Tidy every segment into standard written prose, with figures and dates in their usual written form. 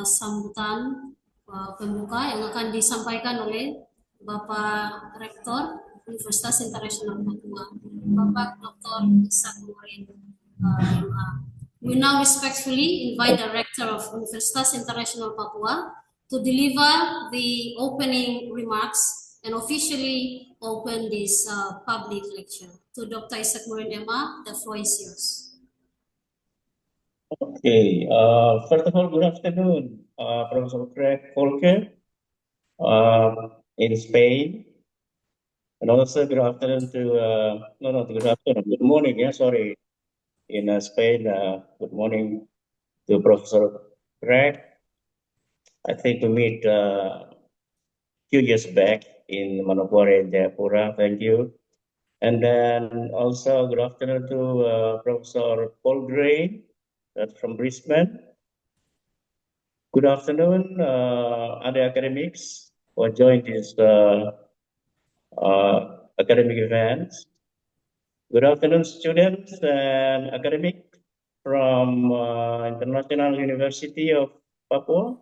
sambutan pembuka yang akan disampaikan oleh Bapak Rektor Universitas International Papua, Bapak Dr. Isak Murin, MA. We now respectfully invite the Rector of Universitas International Papua to deliver the opening remarks and officially open this public lecture. To Dr. Isak Murin, MA, the floor is yours. Okay, first of all, good afternoon, Professor Volker in Spain, and also good afternoon to, good afternoon, good morning, sorry, in Spain, good morning to Professor Greg. I think we meet a few years back in Manokwari, Jayapura, thank you. And then also good afternoon to Professor Paul Gray, that's from Brisbane. Good afternoon, other academics who joined this academic events. Good afternoon, students and academics from International University of Papua.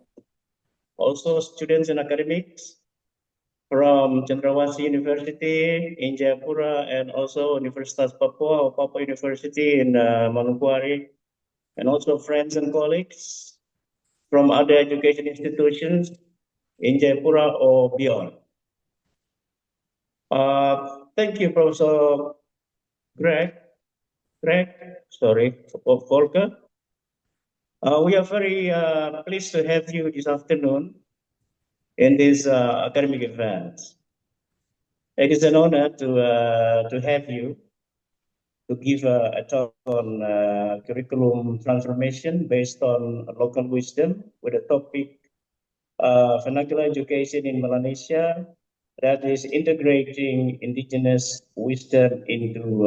Also, students and academics from Cendrawasih University in Jayapura and also Universitas Papua or Papua University in Manokwari, and also friends and colleagues from other education institutions in Jayapura or beyond. Thank you, Professor Volker. We are very pleased to have you this afternoon in this academic event. It is an honor to have you to give a talk on curriculum transformation based on local wisdom with a topic vernacular education in Melanesia, that is integrating indigenous wisdom into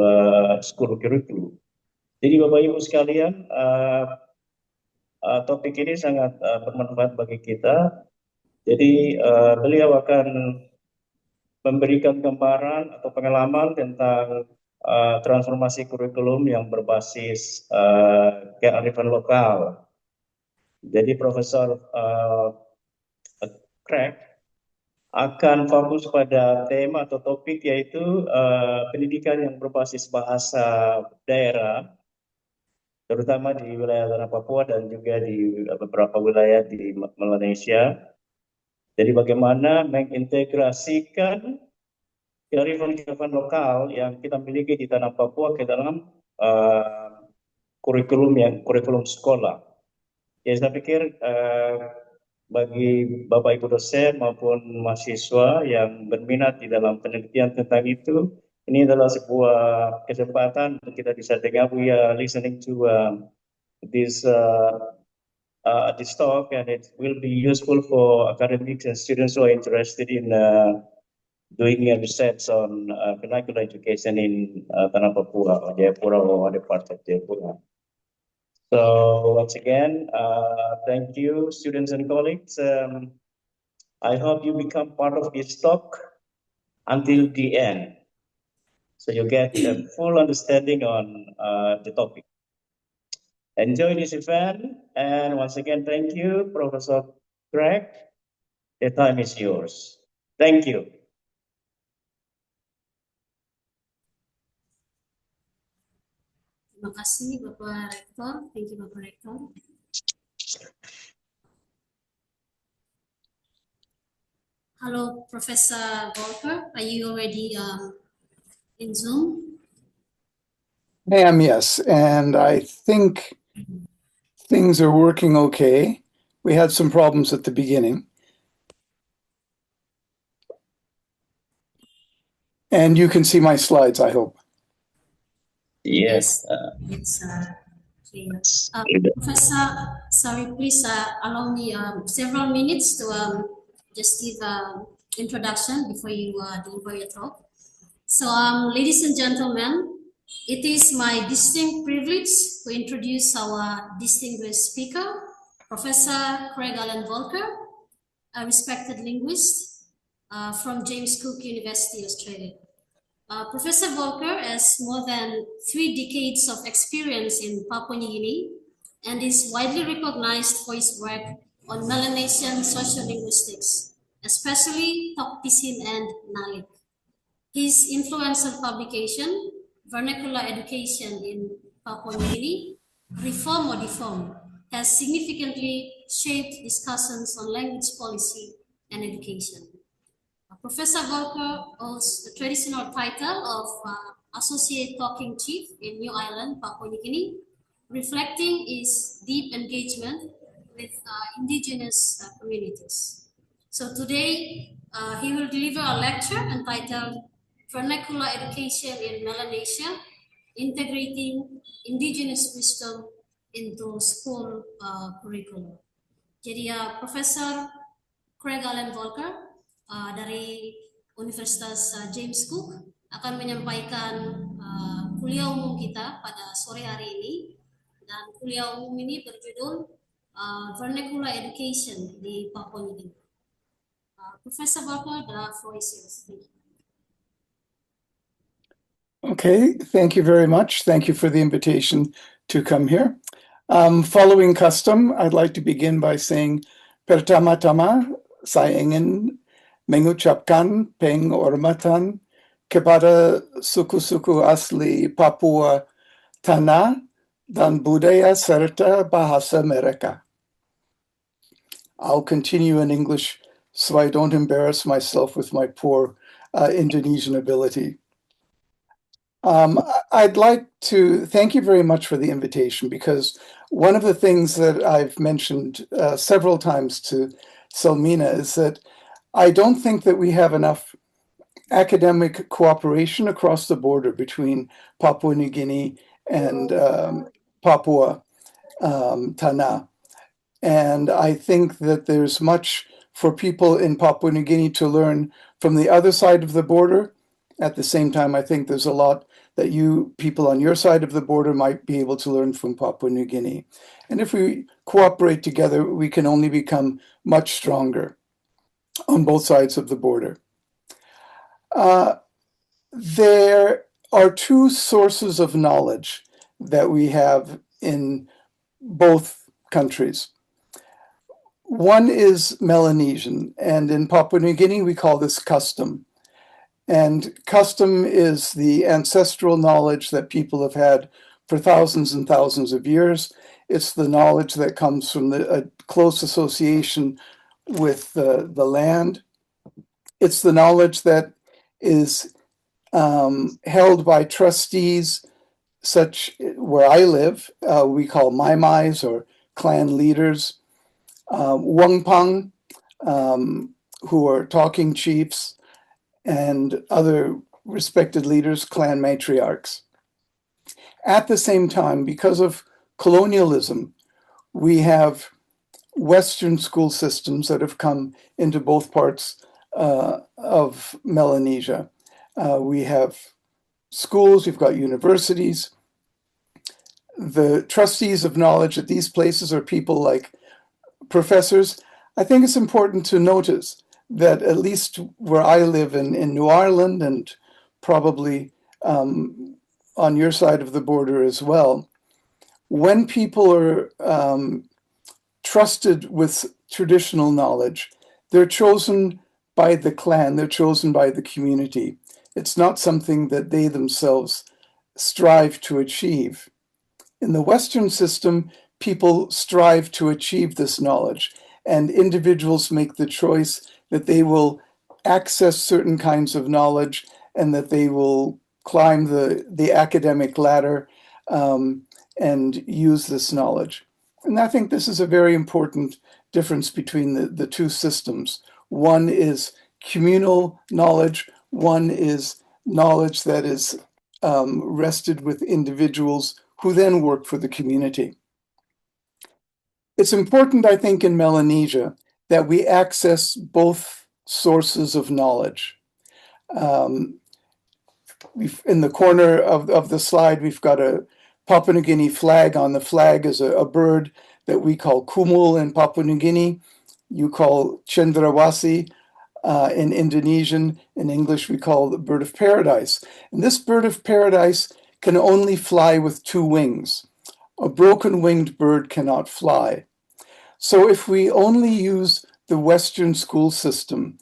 school curriculum. Jadi Bapak Ibu sekalian, topik ini sangat bermanfaat bagi kita. Jadi beliau akan memberikan gambaran atau pengalaman tentang transformasi kurikulum yang berbasis kearifan lokal. Jadi Profesor Craig akan fokus pada tema atau topik yaitu pendidikan yang berbasis bahasa daerah, terutama di wilayah tanah Papua dan juga di beberapa wilayah di Melanesia. Jadi bagaimana mengintegrasikan kearifan lokal yang kita miliki di tanah Papua ke dalam kurikulum sekolah. Ya, saya pikir bagi Bapak Ibu dosen maupun mahasiswa yang berminat di dalam penelitian tentang itu, ini adalah sebuah kesempatan untuk kita bisa dengar. We are listening to this talk, and it will be useful for academics and students who are interested in doing a research on vernacular education in Tanah Papua, or Jayapura, or other parts of Jayapura. So once again, thank you, students and colleagues. I hope you become part of this talk until the end, so you get a full understanding on the topic. Enjoy this event, and once again, thank you, Professor Greg. The time is yours. Thank you. Terima kasih Bapak Rektor. Thank you Bapak Rektor. Hello, Professor Volker. Are you already in Zoom? I am, yes, and I think things are working okay. We had some problems at the beginning. And you can see my slides, I hope. Yes. It's clear. Professor, sorry, please allow me several minutes to just give an introduction before you deliver your talk. So, ladies and gentlemen, it is my distinct privilege to introduce our distinguished speaker, Professor Craig Alan Volker, a respected linguist from James Cook University, Australia. Professor Volker has more than 3 decades of experience in Papua New Guinea and is widely recognized for his work on Melanesian sociolinguistics, especially Tokpisin and Nalik. His influential publication, Vernacular Education in Papua New Guinea, Reform or Deform, has significantly shaped discussions on language policy and education. Professor Volker holds the traditional title of Associate Talking Chief in New Island, Papua New Guinea, reflecting his deep engagement with indigenous communities. So today, he will deliver a lecture entitled Vernacular Education in Melanesia, Integrating Indigenous Wisdom into School Curricula. Jadi Profesor Alan Volker dari Universitas James Cook akan menyampaikan kuliah umum kita pada sore hari ini, dan kuliah umum ini berjudul Vernacular Education di Papua New Guinea. Professor Volker, the floor is yours. Thank you. Okay, thank you very much. Thank you for the invitation to come here. Following custom, I'd like to begin by saying pertama-tama saya ingin mengucapkan penghormatan kepada suku-suku asli Papua tanah dan budaya serta bahasa mereka. I'll continue in English so I don't embarrass myself with my poor Indonesian ability. I'd like to thank you very much for the invitation, because one of the things that I've mentioned several times to Selmina is that I don't think that we have enough academic cooperation across the border between Papua New Guinea and Papua Tanah. And I think that there's much for people in Papua New Guinea to learn from the other side of the border. At the same time, I think there's a lot that you people on your side of the border might be able to learn from Papua New Guinea. And if we cooperate together, we can only become much stronger on both sides of the border. There are two sources of knowledge that we have in both countries. One is Melanesian, and in Papua New Guinea, we call this custom. And custom is the ancestral knowledge that people have had for thousands and thousands of years. It's the knowledge that comes from a close association with the land. It's the knowledge that is held by trustees, such where I live, we call maimais or clan leaders, wangpang, who are talking chiefs, and other respected leaders, clan matriarchs. At the same time, because of colonialism, we have Western school systems that have come into both parts of Melanesia. We have schools, we've got universities. The trustees of knowledge at these places are people like professors. I think it's important to notice that at least where I live in New Ireland, and probably on your side of the border as well, when people are trusted with traditional knowledge, they're chosen by the clan, they're chosen by the community. It's not something that they themselves strive to achieve. In the Western system, people strive to achieve this knowledge, and individuals make the choice that they will access certain kinds of knowledge and that they will climb the academic ladder and use this knowledge. And I think this is a very important difference between the two systems. One is communal knowledge, one is knowledge that is rested with individuals who then work for the community. It's important, I think, in Melanesia that we access both sources of knowledge. In the corner of the slide, we've got a Papua New Guinea flag. On the flag is a bird that we call kumul in Papua New Guinea. You call cendrawasih in Indonesian. In English, we call the bird of paradise. And this bird of paradise can only fly with two wings. A broken-winged bird cannot fly. So if we only use the Western school system,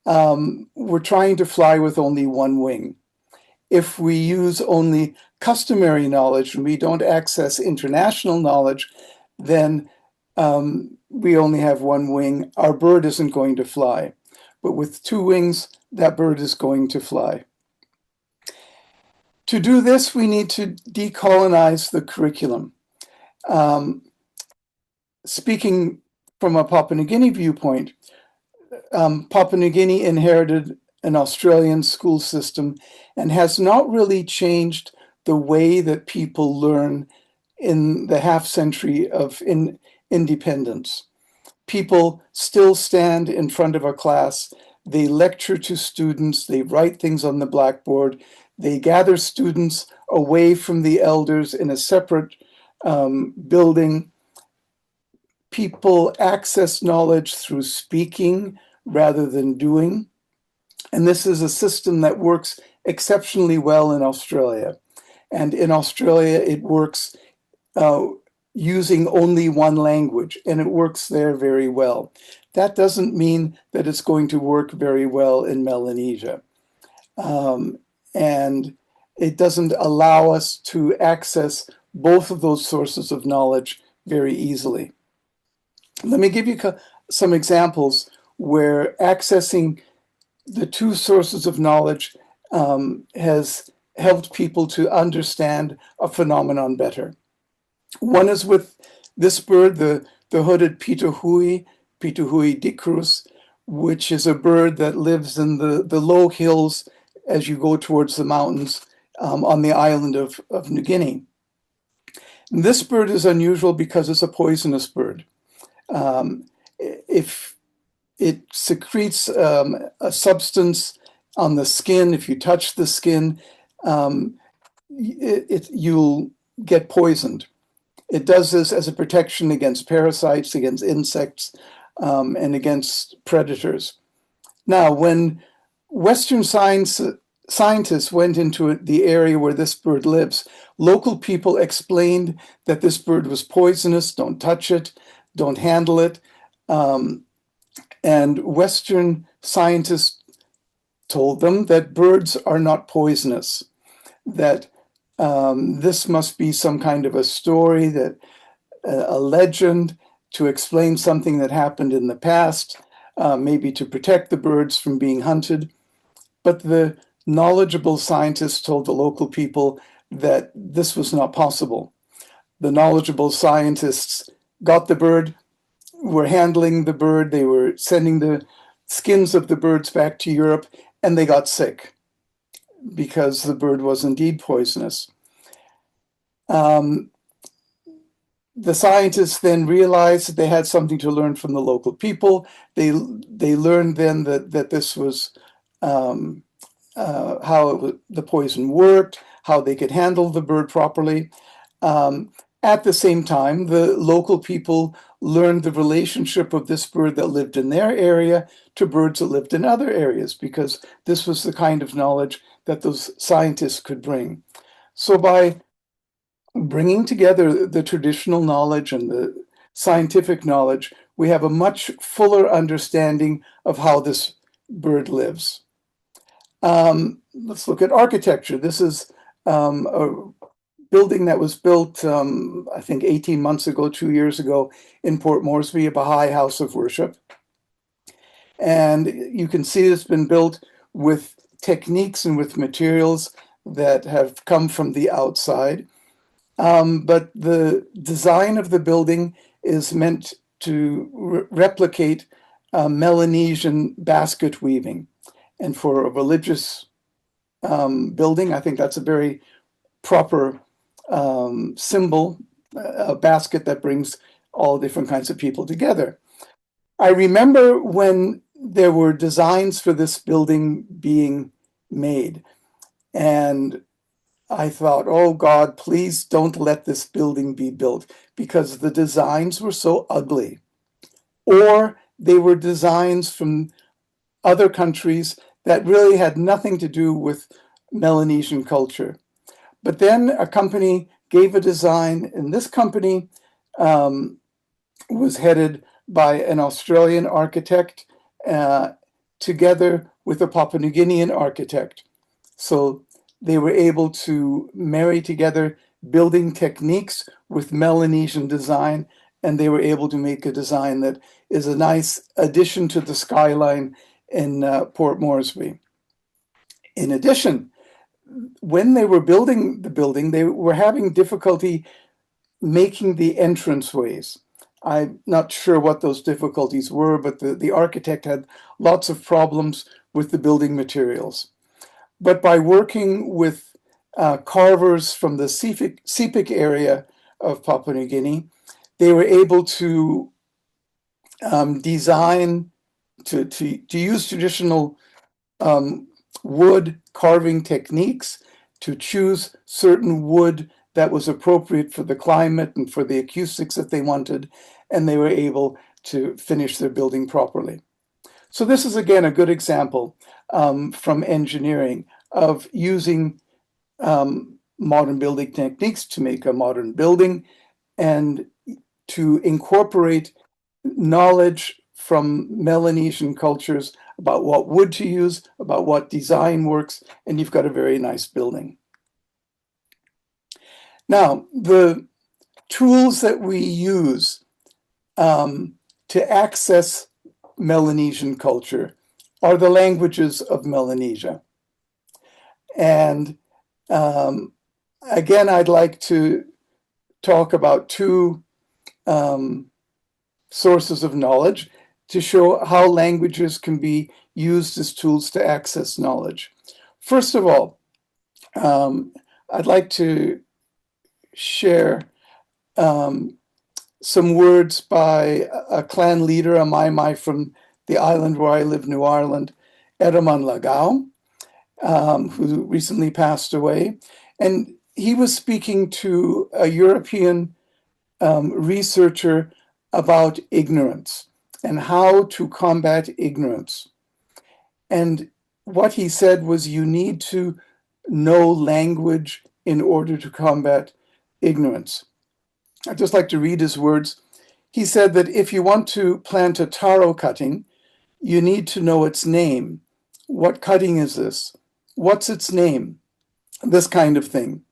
we're trying to fly with only one wing. If we use only customary knowledge and we don't access international knowledge, then we only have one wing. Our bird isn't going to fly. But with two wings, that bird is going to fly. To do this, we need to decolonize the curriculum. Speaking from a Papua New Guinea viewpoint, Papua New Guinea inherited an Australian school system and has not really changed the way that people learn in the half century of independence. People still stand in front of a class, they lecture to students, they write things on the blackboard, they gather students away from the elders in a separate building. People access knowledge through speaking rather than doing. And this is a system that works exceptionally well in Australia. And in Australia, it works using only one language, and it works there very well. That doesn't mean that it's going to work very well in Melanesia. And it doesn't allow us to access both of those sources of knowledge very easily. Let me give you some examples where accessing the two sources of knowledge has helped people to understand a phenomenon better. One is with this bird, the hooded pituhui dicrus, which is a bird that lives in the low hills as you go towards the mountains on the island of New Guinea. And this bird is unusual because it's a poisonous bird. If it secretes a substance on the skin, if you touch the skin, you'll get poisoned. It does this as a protection against parasites, against insects, and against predators. Now, when Western scientists went into the area where this bird lives, local people explained that this bird was poisonous, don't touch it, don't handle it. And Western scientists told them that birds are not poisonous, that this must be some kind of a story, that a legend to explain something that happened in the past, maybe to protect the birds from being hunted. But the knowledgeable scientists told the local people that this was not possible. The knowledgeable scientists got the bird, were handling the bird, they were sending the skins of the birds back to Europe, and they got sick because the bird was indeed poisonous. The scientists then realized that they had something to learn from the local people. They learned then that this was how the poison worked, how they could handle the bird properly. At the same time, the local people learned the relationship of this bird that lived in their area to birds that lived in other areas, because this was the kind of knowledge that those scientists could bring. So by bringing together the traditional knowledge and the scientific knowledge, we have a much fuller understanding of how this bird lives. Let's look at architecture. This is a building that was built, I think 18 months ago, 2 years ago, in Port Moresby, a Baha'i house of worship. And you can see it's been built with techniques and with materials that have come from the outside. But the design of the building is meant to replicate Melanesian basket weaving. And for a religious building, I think that's a very proper symbol, a basket that brings all different kinds of people together. I remember when there were designs for this building being made, and I thought, oh God, please don't let this building be built, because the designs were so ugly. Or they were designs from other countries that really had nothing to do with Melanesian culture. But then a company gave a design, and this company was headed by an Australian architect together with a Papua New Guinean architect. So they were able to marry together building techniques with Melanesian design, and they were able to make a design that is a nice addition to the skyline in Port Moresby. In addition, when they were building the building, they were having difficulty making the entranceways. I'm not sure what those difficulties were, but the architect had lots of problems with the building materials. But by working with carvers from the Sepik area of Papua New Guinea, they were able to design, to use traditional wood carving techniques, to choose certain wood that was appropriate for the climate and for the acoustics that they wanted, and they were able to finish their building properly. So this is, again, a good example from engineering of using modern building techniques to make a modern building and to incorporate knowledge from Melanesian cultures about what wood to use, about what design works, and you've got a very nice building. Now, the tools that we use to access Melanesian culture are the languages of Melanesia. And again, I'd like to talk about two sources of knowledge to show how languages can be used as tools to access knowledge. First of all, I'd like to share some words by a clan leader, a Mai from the island where I live, New Ireland, Eraman Lagau, who recently passed away. And he was speaking to a European researcher about ignorance and how to combat ignorance. And what he said was, you need to know language in order to combat ignorance. I'd just like to read his words. He said that if you want to plant a taro cutting, you need to know its name. What cutting is this? What's its name? This kind of thing.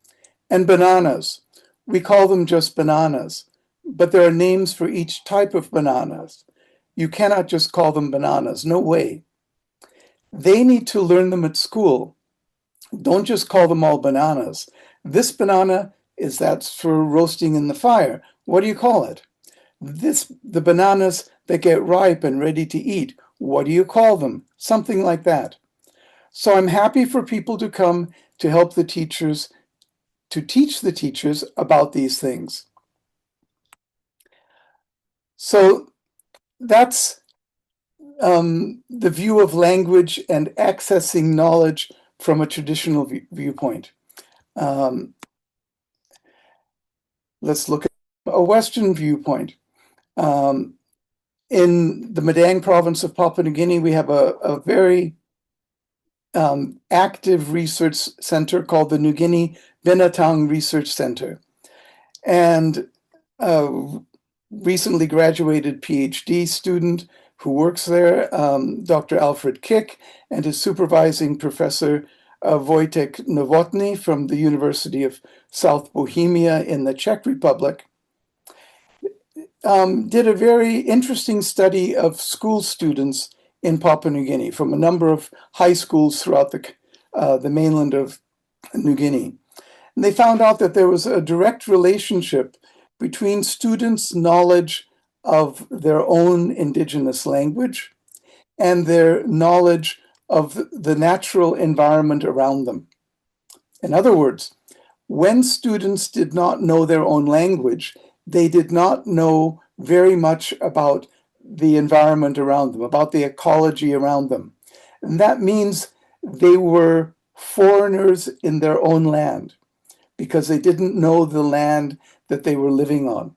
And bananas, we call them just bananas, but there are names for each type of bananas. You cannot just call them bananas, no way. They need to learn them at school. Don't just call them all bananas. This banana that's for roasting in the fire. What do you call it? The bananas that get ripe and ready to eat. What do you call them? Something like that. So I'm happy for people to come to help the teachers, to teach the teachers about these things. So that's the view of language and accessing knowledge from a traditional viewpoint. Let's look at a Western viewpoint. In the Madang province of Papua New Guinea, we have a very active research center called the New Guinea Binatang Research Center. And recently graduated PhD student who works there, Dr. Alfred Kick, and his supervising professor, Wojtek Nowotny from the University of South Bohemia in the Czech Republic, did a very interesting study of school students in Papua New Guinea from a number of high schools throughout the mainland of New Guinea. And they found out that there was a direct relationship between students' knowledge of their own indigenous language and their knowledge of the natural environment around them. In other words, when students did not know their own language, they did not know very much about the environment around them, about the ecology around them. And that means they were foreigners in their own land because they didn't know the land that they were living on.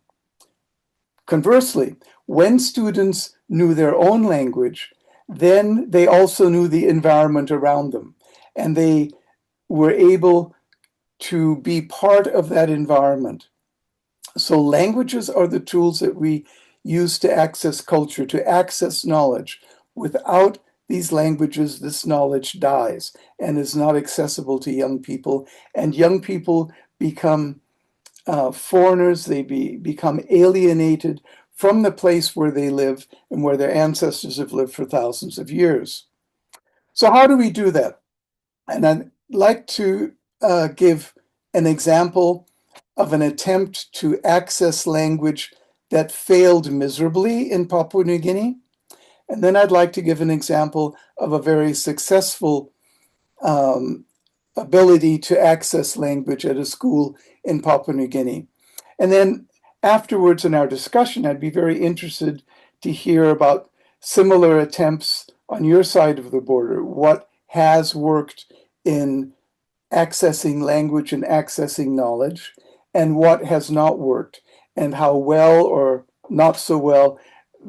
Conversely, when students knew their own language, then they also knew the environment around them, and they were able to be part of that environment. So languages are the tools that we used to access culture, to access knowledge. Without these languages, this knowledge dies and is not accessible to young people. And young people become foreigners, they become alienated from the place where they live and where their ancestors have lived for thousands of years. So how do we do that? And I'd like to give an example of an attempt to access language that failed miserably in Papua New Guinea. And then I'd like to give an example of a very successful ability to access language at a school in Papua New Guinea. And then afterwards in our discussion, I'd be very interested to hear about similar attempts on your side of the border. What has worked in accessing language and accessing knowledge, and what has not worked, and how well or not so well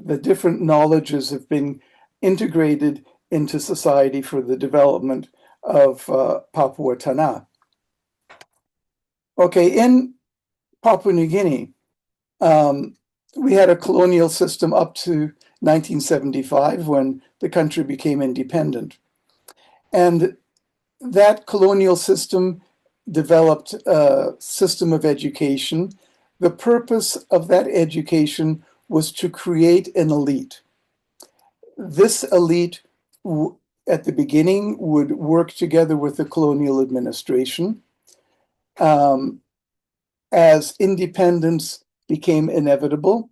the different knowledges have been integrated into society for the development of Papua Tana. Okay, in Papua New Guinea, we had a colonial system up to 1975 when the country became independent. And that colonial system developed a system of education. The purpose of that education was to create an elite. This elite at the beginning would work together with the colonial administration. As independence became inevitable,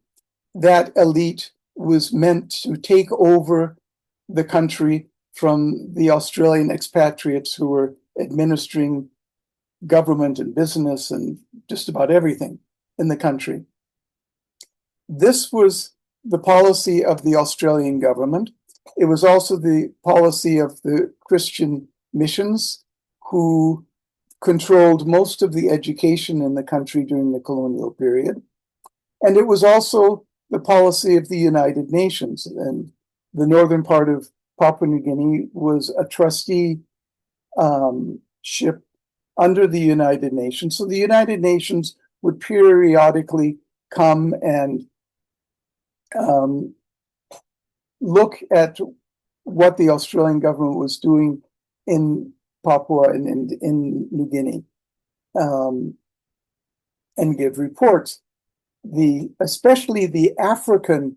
that elite was meant to take over the country from the Australian expatriates who were administering government and business and just about everything in the country. This was the policy of the Australian government. It was also the policy of the Christian missions, who controlled most of the education in the country during the colonial period. And it was also the policy of the United Nations. And the northern part of Papua New Guinea was a trustee ship under the United Nations. So the United Nations would periodically come and look at what the Australian government was doing in Papua and in New Guinea, and give reports. Especially the African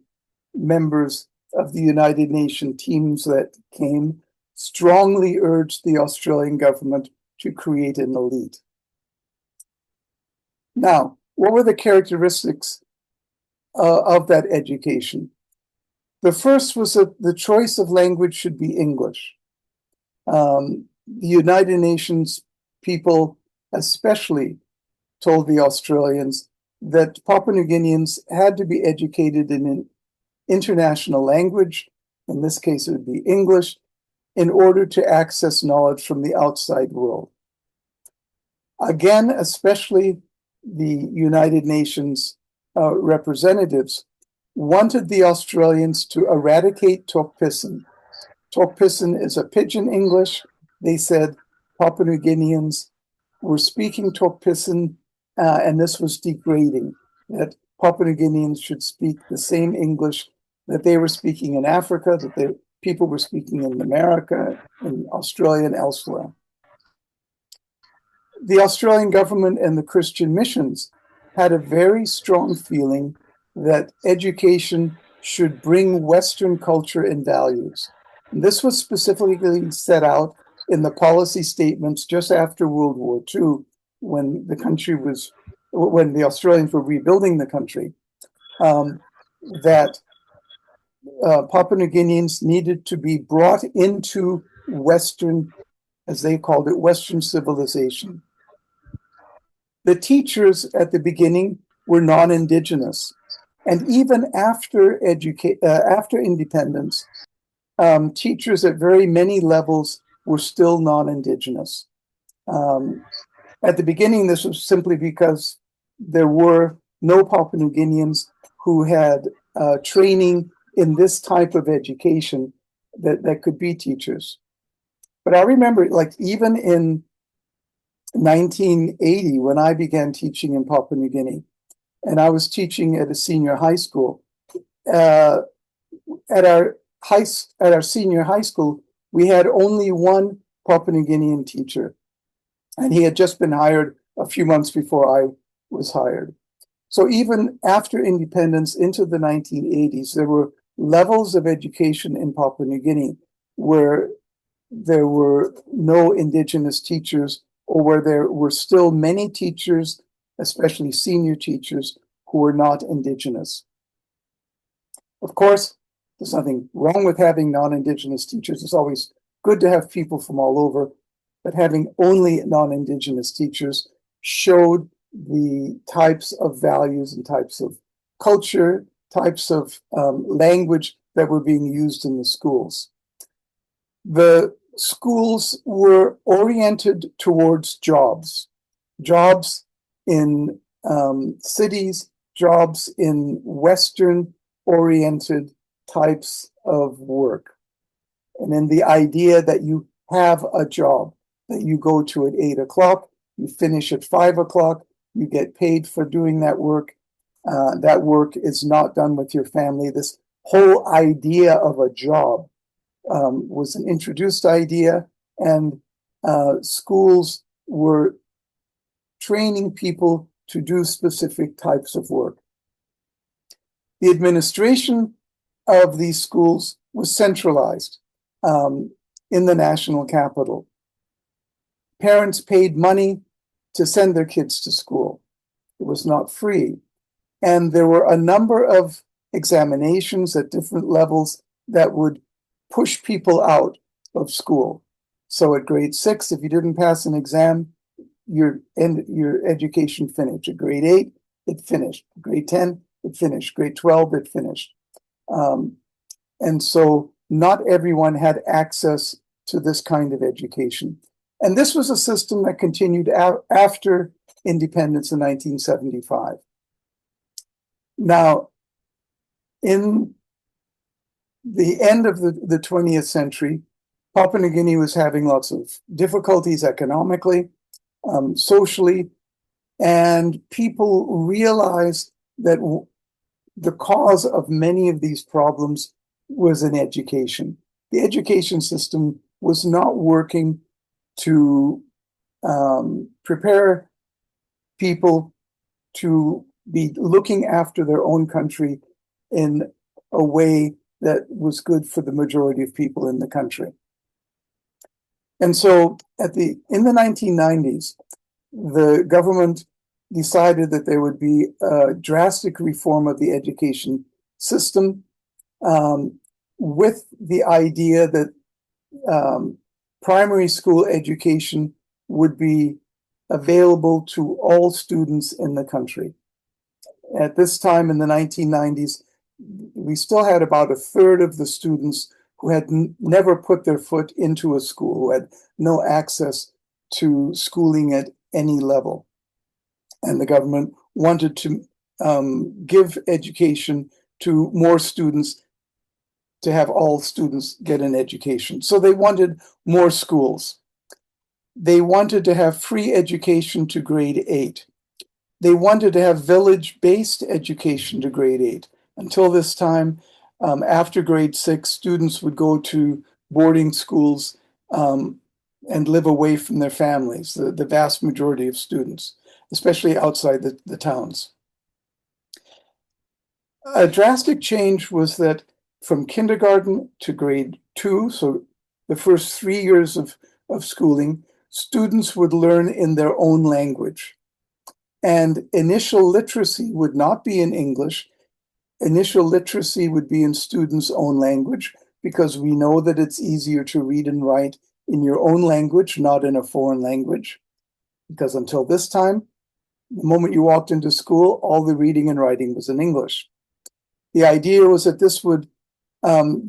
members of the United Nations teams that came strongly urged the Australian government to create an elite. Now, what were the characteristics of that education? The first was that the choice of language should be English. The United Nations people especially told the Australians that Papua New Guineans had to be educated in an international language, in this case it would be English, in order to access knowledge from the outside world. Again, especially the United Nations representatives wanted the Australians to eradicate Tok Pisin. Tok Pisin is a pidgin English. They said Papua New Guineans were speaking Tok Pisin, and this was degrading, that Papua New Guineans should speak the same English that they were speaking in Africa, that people were speaking in America, in Australia, and elsewhere. The Australian government and the Christian missions had a very strong feeling that education should bring Western culture and values. And this was specifically set out in the policy statements just after World War II, when the Australians were rebuilding the country, that Papua New Guineans needed to be brought into Western, as they called it, Western civilization. The teachers at the beginning were non-Indigenous, and even after independence, teachers at very many levels were still non-Indigenous. At the beginning, this was simply because there were no Papua New Guineans who had training in this type of education that could be teachers. But I remember, like, even in 1980, when I began teaching in Papua New Guinea, and I was teaching at a senior high school, uh, at our senior high school, we had only one Papua New Guinean teacher, and he had just been hired a few months before I was hired. So even after independence into the 1980s, there were levels of education in Papua New Guinea where there were no Indigenous teachers, or where there were still many teachers, especially senior teachers, who were not Indigenous. Of course, there's nothing wrong with having non-Indigenous teachers. It's always good to have people from all over, but having only non-Indigenous teachers showed the types of values and types of culture, types of language that were being used in the schools. The schools were oriented towards jobs in cities, jobs in Western-oriented types of work. And then the idea that you have a job, that you go to at 8 o'clock, you finish at 5 o'clock, you get paid for doing that work. That work is not done with your family. This whole idea of a job was an introduced idea, and schools were training people to do specific types of work. The administration of these schools was centralized in the national capital. Parents paid money to send their kids to school. It was not free. And there were a number of examinations at different levels that would push people out of school. So at grade 6, if you didn't pass an exam, your education finished. At grade 8, it finished. Grade 10, it finished. Grade 12, it finished. And so not everyone had access to this kind of education. And this was a system that continued after independence in 1975. Now, in the end of the 20th century, Papua New Guinea was having lots of difficulties economically, socially, and people realized that the cause of many of these problems was in education. The education system was not working to prepare people to be looking after their own country in a way that was good for the majority of people in the country. And so in the 1990s, the government decided that there would be a drastic reform of the education system, with the idea that primary school education would be available to all students in the country. At this time in the 1990s, we still had about a third of the students who had never put their foot into a school, who had no access to schooling at any level. And the government wanted to give education to more students, to have all students get an education. So they wanted more schools. They wanted to have free education to grade 8. They wanted to have village-based education to grade 8. Until this time, after grade 6, students would go to boarding schools and live away from their families, the vast majority of students, especially outside the towns. A drastic change was that from kindergarten to grade 2, so the first 3 years of schooling, students would learn in their own language. And initial literacy would not be in English. Initial literacy would be in students' own language, because we know that it's easier to read and write in your own language, not in a foreign language. Because until this time, the moment you walked into school, all the reading and writing was in English. The idea was that this would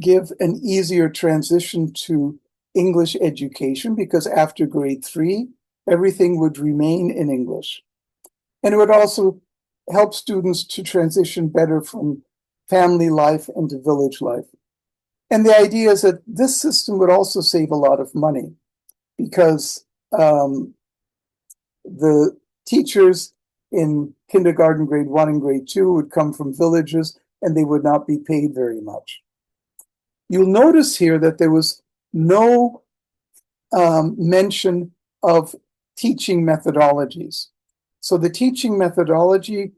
give an easier transition to English education, because after grade 3, everything would remain in English. And it would also help students to transition better from family life into village life. And the idea is that this system would also save a lot of money, because the teachers in kindergarten, grade 1 and grade 2 would come from villages. and they would not be paid very much. You'll notice here that there was no mention of teaching methodologies. So the teaching methodology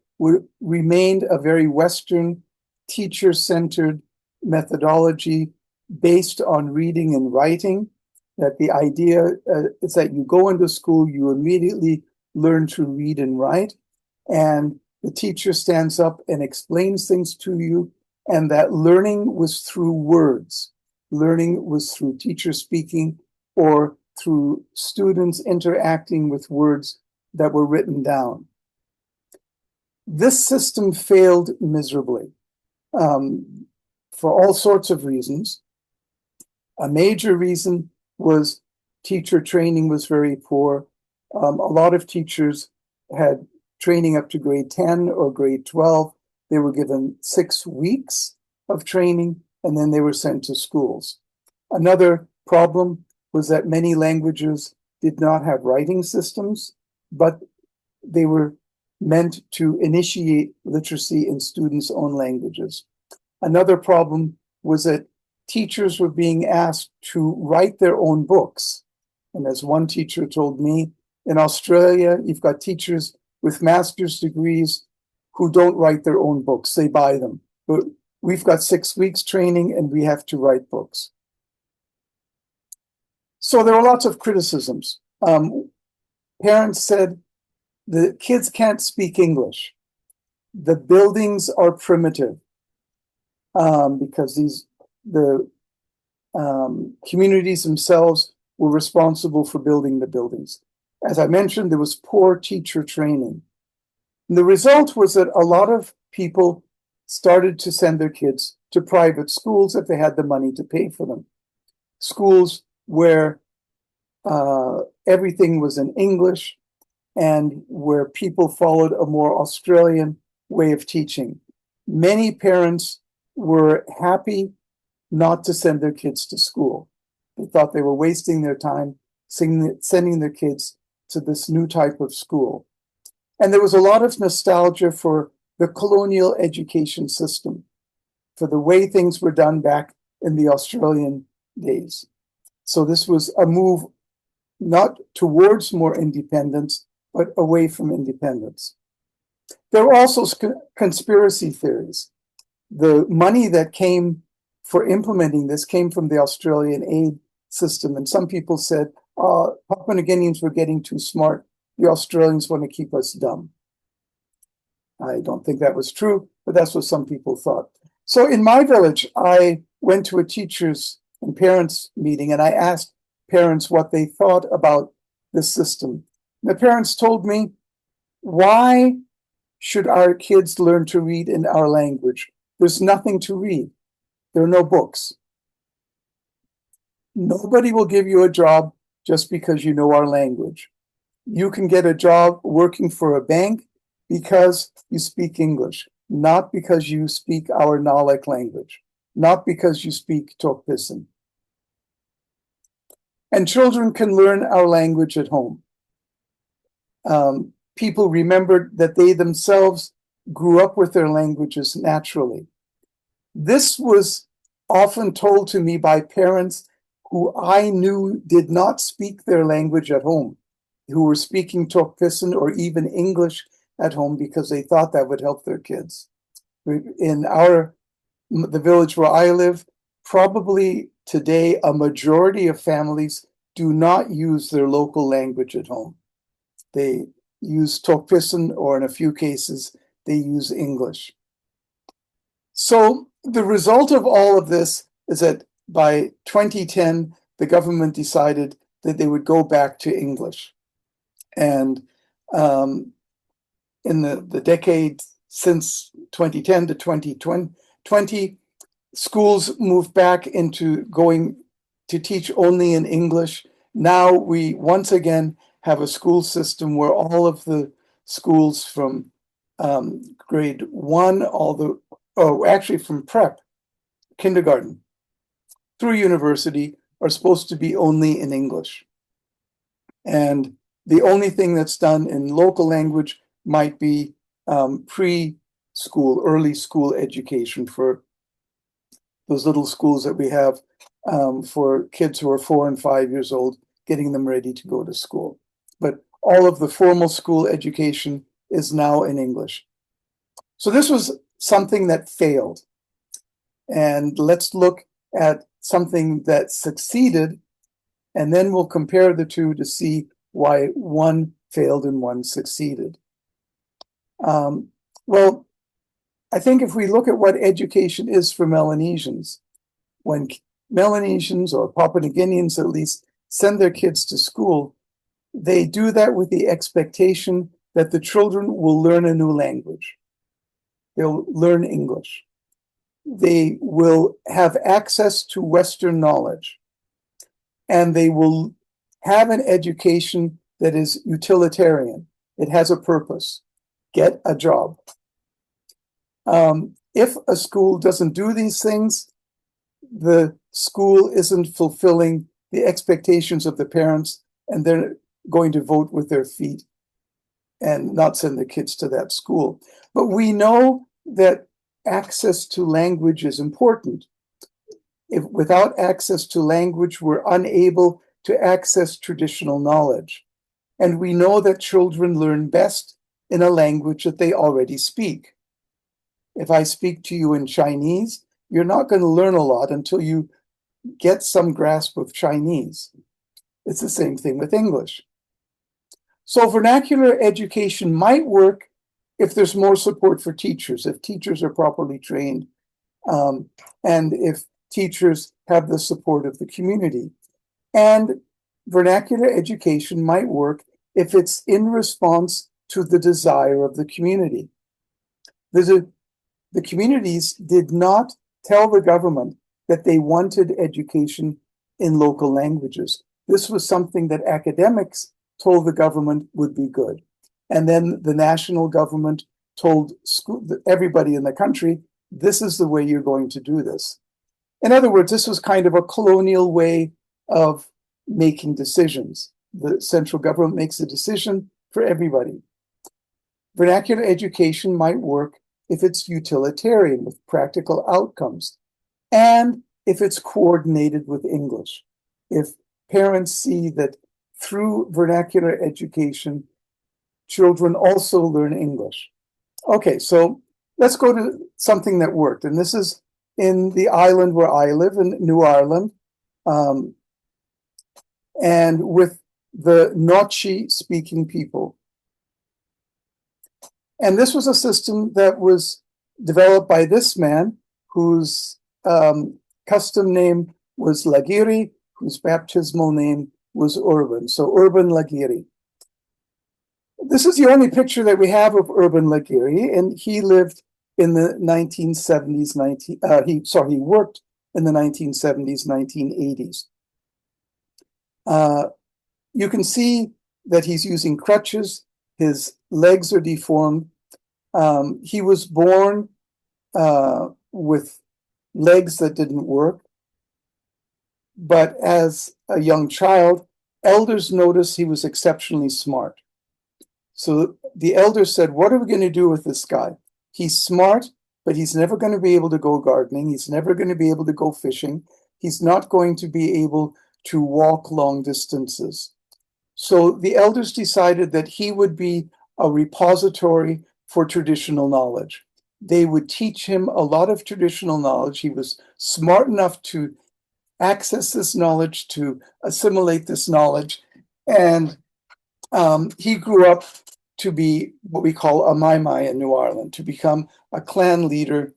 remained a very Western, teacher-centered methodology based on reading and writing. That the idea is that you go into school, you immediately learn to read and write, and the teacher stands up and explains things to you, and that learning was through words. Learning was through teacher speaking or through students interacting with words that were written down. This system failed miserably for all sorts of reasons. A major reason was teacher training was very poor. A lot of teachers had training up to grade 10 or grade 12. They were given 6 weeks of training, and then they were sent to schools. Another problem was that many languages did not have writing systems, but they were meant to initiate literacy in students' own languages. Another problem was that teachers were being asked to write their own books. And as one teacher told me, in Australia, you've got teachers with master's degrees who don't write their own books, they buy them. But we've got 6 weeks training and we have to write books. So there were lots of criticisms. Parents said, the kids can't speak English. The buildings are primitive because the communities themselves were responsible for building the buildings. As I mentioned, there was poor teacher training. And the result was that a lot of people started to send their kids to private schools if they had the money to pay for them. Schools where everything was in English and where people followed a more Australian way of teaching. Many parents were happy not to send their kids to school. They thought they were wasting their time sending their kids to this new type of school. And there was a lot of nostalgia for the colonial education system, for the way things were done back in the Australian days. So this was a move not towards more independence, but away from independence. There were also conspiracy theories. The money that came for implementing this came from the Australian aid system. And some people said, Papua New Guineans were getting too smart. The Australians want to keep us dumb. I don't think that was true, but that's what some people thought. So in my village, I went to a teachers and parents meeting and I asked parents what they thought about this system. The parents told me, why should our kids learn to read in our language? There's nothing to read. There are no books. Nobody will give you a job just because you know our language. You can get a job working for a bank because you speak English, not because you speak our Nalek language, not because you speak Tokpisin. And children can learn our language at home. People remembered that they themselves grew up with their languages naturally. This was often told to me by parents who I knew did not speak their language at home, who were speaking Tokpisin or even English at home because they thought that would help their kids. In the village where I live, probably today a majority of families do not use their local language at home. They use Tokpisin, or in a few cases, they use English. So the result of all of this is that by 2010, the government decided that they would go back to English. And in the decade since 2010 to 2020, schools moved back into going to teach only in English. Now we once again have a school system where all of the schools from grade 1 actually from prep, kindergarten, through university are supposed to be only in English. And the only thing that's done in local language might be pre school, early school education for those little schools that we have for kids who are 4 and 5 years old, getting them ready to go to school. But all of the formal school education is now in English. So this was something that failed. And let's look at something that succeeded, and then we'll compare the two to see why one failed and one succeeded. Well, I think if we look at what education is for Melanesians, when Melanesians or Papua New Guineans at least send their kids to school, they do that with the expectation that the children will learn a new language. They'll learn English. They will have access to Western knowledge, and they will have an education that is utilitarian. It has a purpose. Get a job. If a school doesn't do these things, the school isn't fulfilling the expectations of the parents, and they're going to vote with their feet and not send their kids to that school. But we know that access to language is important. If without access to language, we're unable to access traditional knowledge. And we know that children learn best in a language that they already speak. If I speak to you in Chinese, you're not going to learn a lot until you get some grasp of Chinese. It's the same thing with English. So vernacular education might work if there's more support for teachers, if teachers are properly trained, and if teachers have the support of the community. And vernacular education might work if it's in response to the desire of the community. The communities did not tell the government that they wanted education in local languages. This was something that academics told the government would be good. And then the national government told everybody in the country, this is the way you're going to do this. In other words, this was kind of a colonial way of making decisions. The central government makes a decision for everybody. Vernacular education might work if it's utilitarian with practical outcomes, and if it's coordinated with English. If parents see that through vernacular education, children also learn English. Okay, so let's go to something that worked. And this is in the island where I live, in New Ireland, and with the Notchi-speaking people. And this was a system that was developed by this man, whose custom name was Lagiri, whose baptismal name was Urban. So Urban Lagiri. This is the only picture that we have of Urban Lagiri, and he lived in the 1970s, he worked in the 1970s, 1980s. You can see that he's using crutches. His legs are deformed. He was born with legs that didn't work. But as a young child, elders noticed he was exceptionally smart. So the elders said, what are we going to do with this guy? He's smart, but he's never going to be able to go gardening. He's never going to be able to go fishing. He's not going to be able to walk long distances. So the elders decided that he would be a repository for traditional knowledge. They would teach him a lot of traditional knowledge. He was smart enough to access this knowledge, to assimilate this knowledge. And he grew up to be what we call a Maimai in New Ireland, to become a clan leader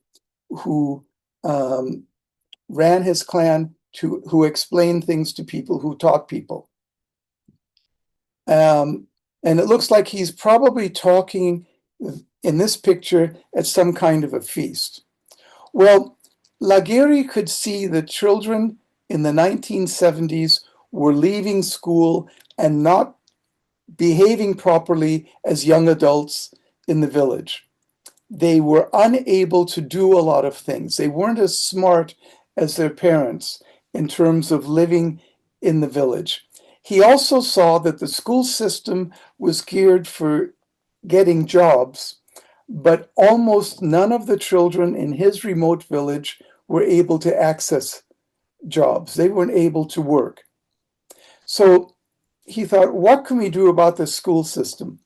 who ran his clan, who explained things to people, who taught people. And it looks like he's probably talking in this picture at some kind of a feast. Well, Lagiri could see that children in the 1970s were leaving school and not behaving properly as young adults in the village. They were unable to do a lot of things. They weren't as smart as their parents in terms of living in the village. He also saw that the school system was geared for getting jobs, but almost none of the children in his remote village were able to access jobs. They weren't able to work. So he thought, what can we do about this school system?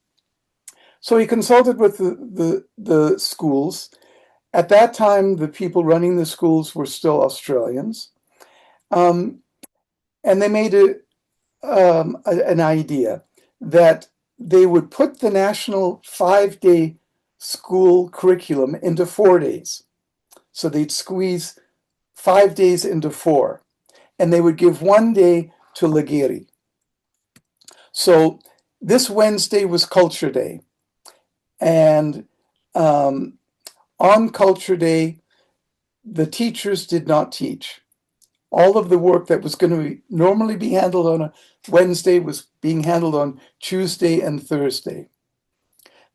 So he consulted with the schools. At that time, the people running the schools were still Australians. And they made an idea that they would put the national 5-day school curriculum into 4 days. So they'd squeeze 5 days into 4, and they would give 1 day to Lagiri. So this Wednesday was Culture Day. And on Culture Day, the teachers did not teach. All of the work that was going to normally be handled on a Wednesday was being handled on Tuesday and Thursday.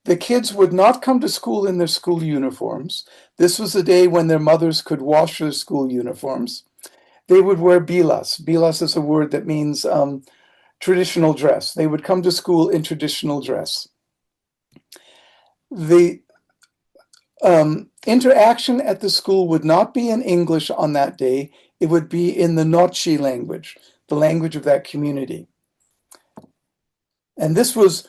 The kids would not come to school in their school uniforms. This was a day when their mothers could wash their school uniforms. They would wear bilas. Bilas is a word that means traditional dress. They would come to school in traditional dress. The interaction at the school would not be in English on that day. It would be in the Nochi language, the language of that community. And this was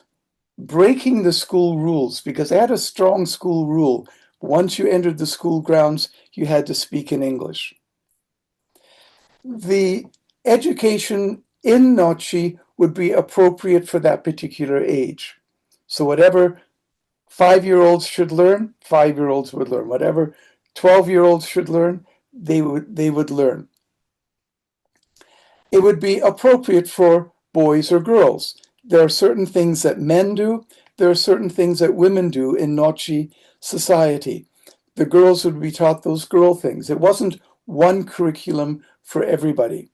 breaking the school rules because they had a strong school rule. Once you entered the school grounds, you had to speak in English. The education in Nochi would be appropriate for that particular age. So whatever 5-year-olds should learn, 5-year-olds would learn. Whatever 12-year-olds should learn, they would learn. It would be appropriate for boys or girls. There are certain things that men do. There are certain things that women do in Nochi society. The girls would be taught those girl things. It wasn't one curriculum for everybody.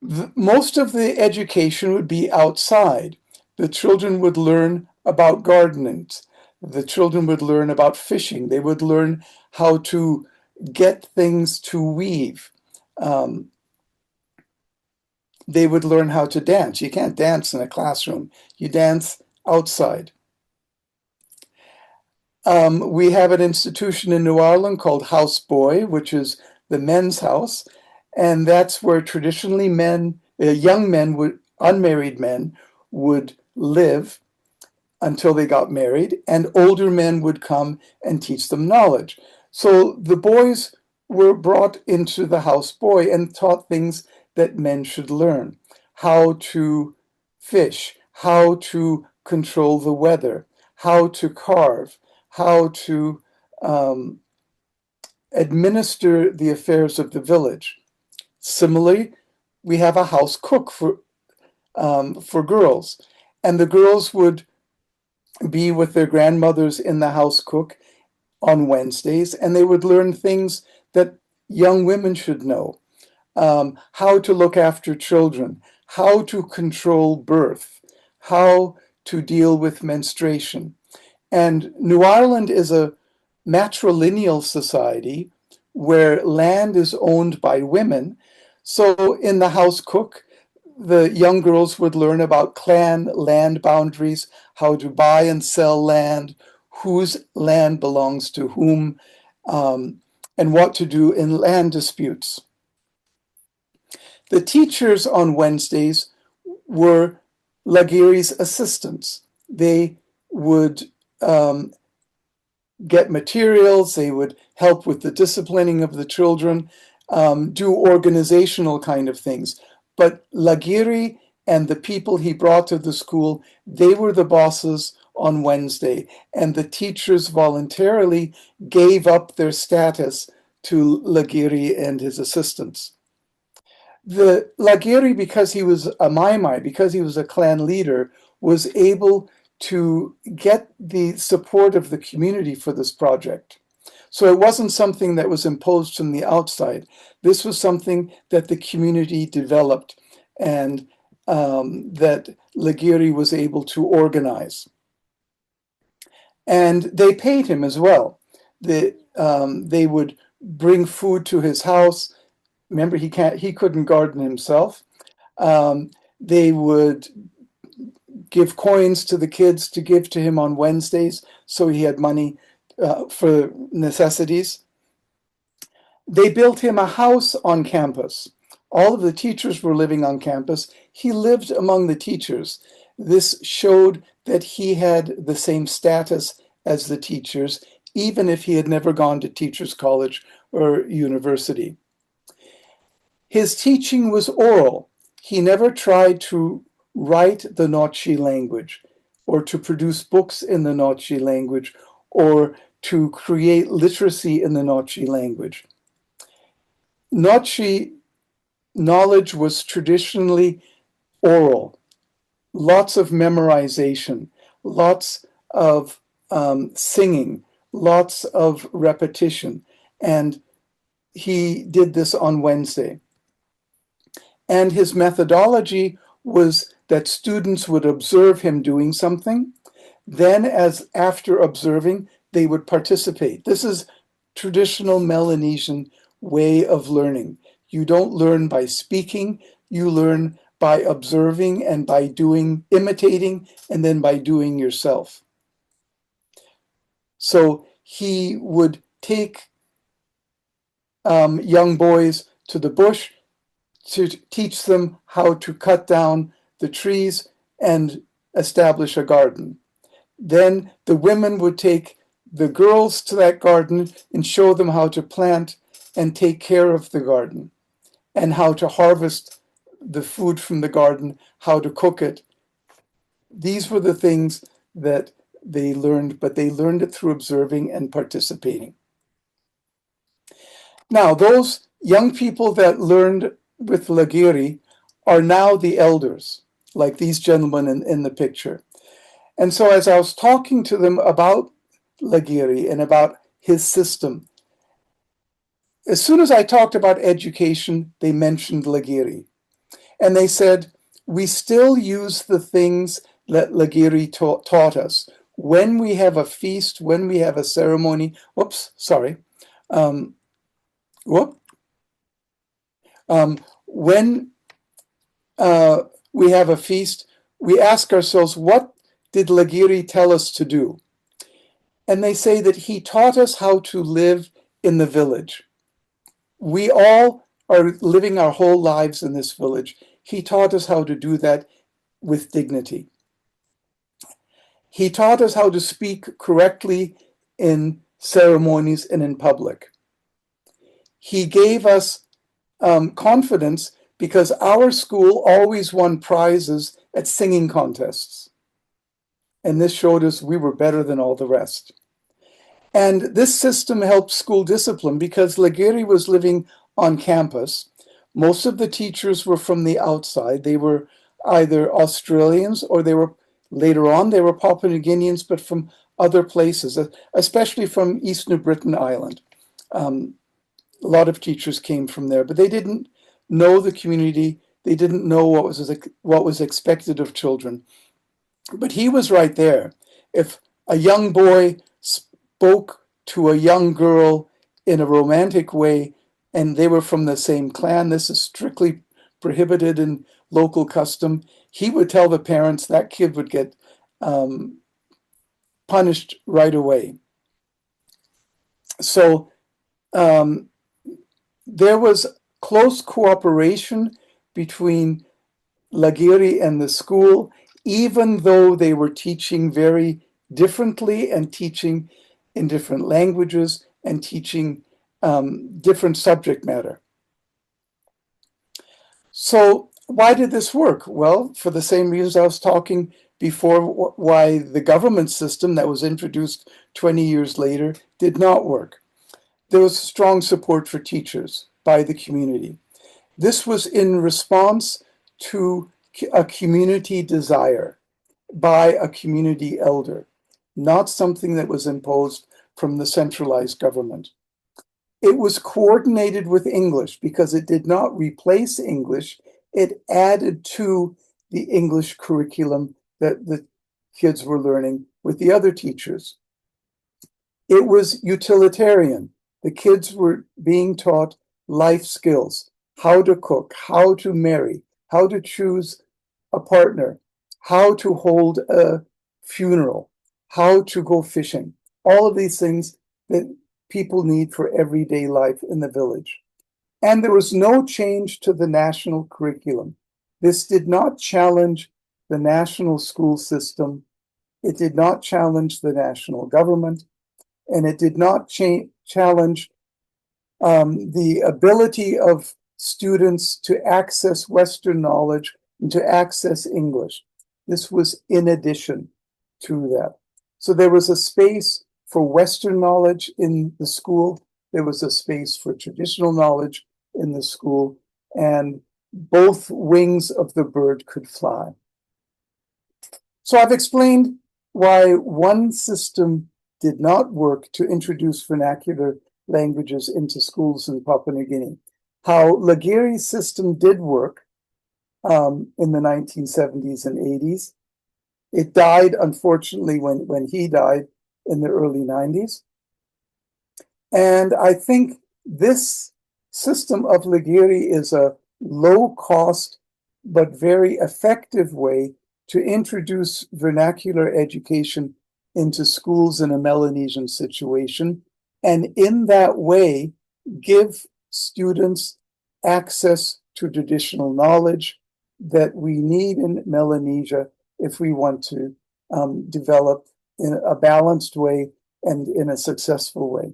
Most of the education would be outside. The children would learn about gardening. The children would learn about fishing. They would learn how to get things to weave. They would learn how to dance. You can't dance in a classroom. You dance outside. We have an institution in New Ireland called House Boy, which is the men's house. And that's where traditionally young men, unmarried men, would live until they got married, and older men would come and teach them knowledge. So the boys were brought into the House Boy and taught things that men should learn: how to fish, how to control the weather, how to carve, how to administer the affairs of the village. Similarly, we have a house cook for girls, and the girls would be with their grandmothers in the house cook on Wednesdays, and they would learn things that young women should know: how to look after children, how to control birth, how to deal with menstruation. And New Ireland is a matrilineal society where land is owned by women. So in the house cook, the young girls would learn about clan land boundaries, how to buy and sell land, whose land belongs to whom, and what to do in land disputes. The teachers on Wednesdays were Lagiri's assistants. They would get materials, they would help with the disciplining of the children, do organizational kind of things. But Lagiri and the people he brought to the school, they were the bosses on Wednesday, and the teachers voluntarily gave up their status to Lagiri and his assistants. The Lagiri, because he was a Maimai, because he was a clan leader, was able to get the support of the community for this project. So it wasn't something that was imposed from the outside. This was something that the community developed and that Lagiri was able to organize. And they paid him as well. They would bring food to his house. Remember, he couldn't garden himself. They would give coins to the kids to give to him on Wednesdays, so he had money for necessities. They built him a house on campus. All of the teachers were living on campus. He lived among the teachers. This showed that he had the same status as the teachers, even if he had never gone to teachers' college or university. His teaching was oral. He never tried to write the Notchi language or to produce books in the Notchi language or to create literacy in the Notchi language. Notchi knowledge was traditionally oral, lots of memorization, lots of singing, lots of repetition. And he did this on Wednesday. And his methodology was that students would observe him doing something. Then, after observing, they would participate. This is traditional Melanesian way of learning. You don't learn by speaking, you learn by observing and by imitating, and then by doing yourself. So he would take young boys to the bush to teach them how to cut down the trees and establish a garden. Then the women would take the girls to that garden and show them how to plant and take care of the garden and how to harvest the food from the garden, how to cook it. These were the things that they learned, but they learned it through observing and participating. Now, those young people that learned with Lagiri are now the elders, like these gentlemen in the picture. And so as I was talking to them about Lagiri and about his system, as soon as I talked about education, they mentioned Lagiri. And they said, we still use the things that Lagiri taught us. When we have a feast, when we have a ceremony, when we have a feast, we ask ourselves, what did Lagiri tell us to do? And they say that he taught us how to live in the village. We all are living our whole lives in this village. He taught us how to do that with dignity. He taught us how to speak correctly in ceremonies and in public. He gave us confidence because our school always won prizes at singing contests. And this showed us we were better than all the rest. And this system helped school discipline because Lagiri was living on campus. Most of the teachers were from the outside. They were either Australians or later on they were Papua New Guineans, but from other places, especially from East New Britain Island. A lot of teachers came from there, but they didn't know the community. They didn't know what was expected of children. But he was right there. If a young boy spoke to a young girl in a romantic way, and they were from the same clan, this is strictly prohibited in local custom, he would tell the parents that kid would get punished right away. So there was close cooperation between Lagiri and the school, even though they were teaching very differently and teaching in different languages and teaching different subject matter. So why did this work? Well, for the same reasons I was talking before, why the government system that was introduced 20 years later did not work. There was strong support for teachers by the community. This was in response to a community desire by a community elder, not something that was imposed from the centralized government. It was coordinated with English because it did not replace English. It added to the English curriculum that the kids were learning with the other teachers. It was utilitarian. The kids were being taught life skills, how to cook, how to marry, how to choose a partner, how to hold a funeral, how to go fishing, all of these things that people need for everyday life in the village. And there was no change to the national curriculum. This did not challenge the national school system. It did not challenge the national government, and it did not challenge the ability of students to access Western knowledge and to access English. This was in addition to that. So there was a space for Western knowledge in the school. There was a space for traditional knowledge in the school, and both wings of the bird could fly. So I've explained why one system did not work to introduce vernacular languages into schools in Papua New Guinea. How Laguerre's system did work in the 1970s and 80s. It died, unfortunately, when he died in the early 90s. And I think this system of Laguerre is a low-cost but very effective way to introduce vernacular education into schools in a Melanesian situation, and in that way give students access to traditional knowledge that we need in Melanesia if we want to develop in a balanced way and in a successful way.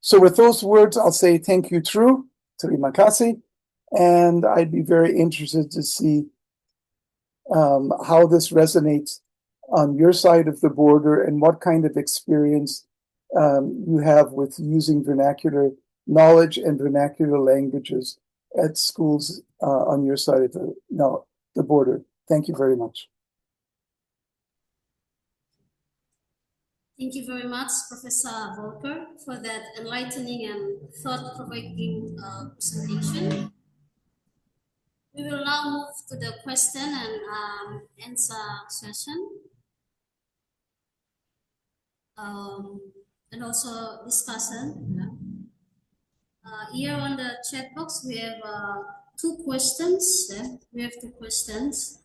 So with those words, I'll say thank you, True, terima kasih, and I'd be very interested to see how this resonates on your side of the border and what kind of experience you have with using vernacular knowledge and vernacular languages at schools on your side of the border. Thank you very much. Thank you very much, Professor Volker, for that enlightening and thought-provoking presentation. We will now move to the question and answer session. And also discussion. Here on the chat box, we have two questions. We have two questions.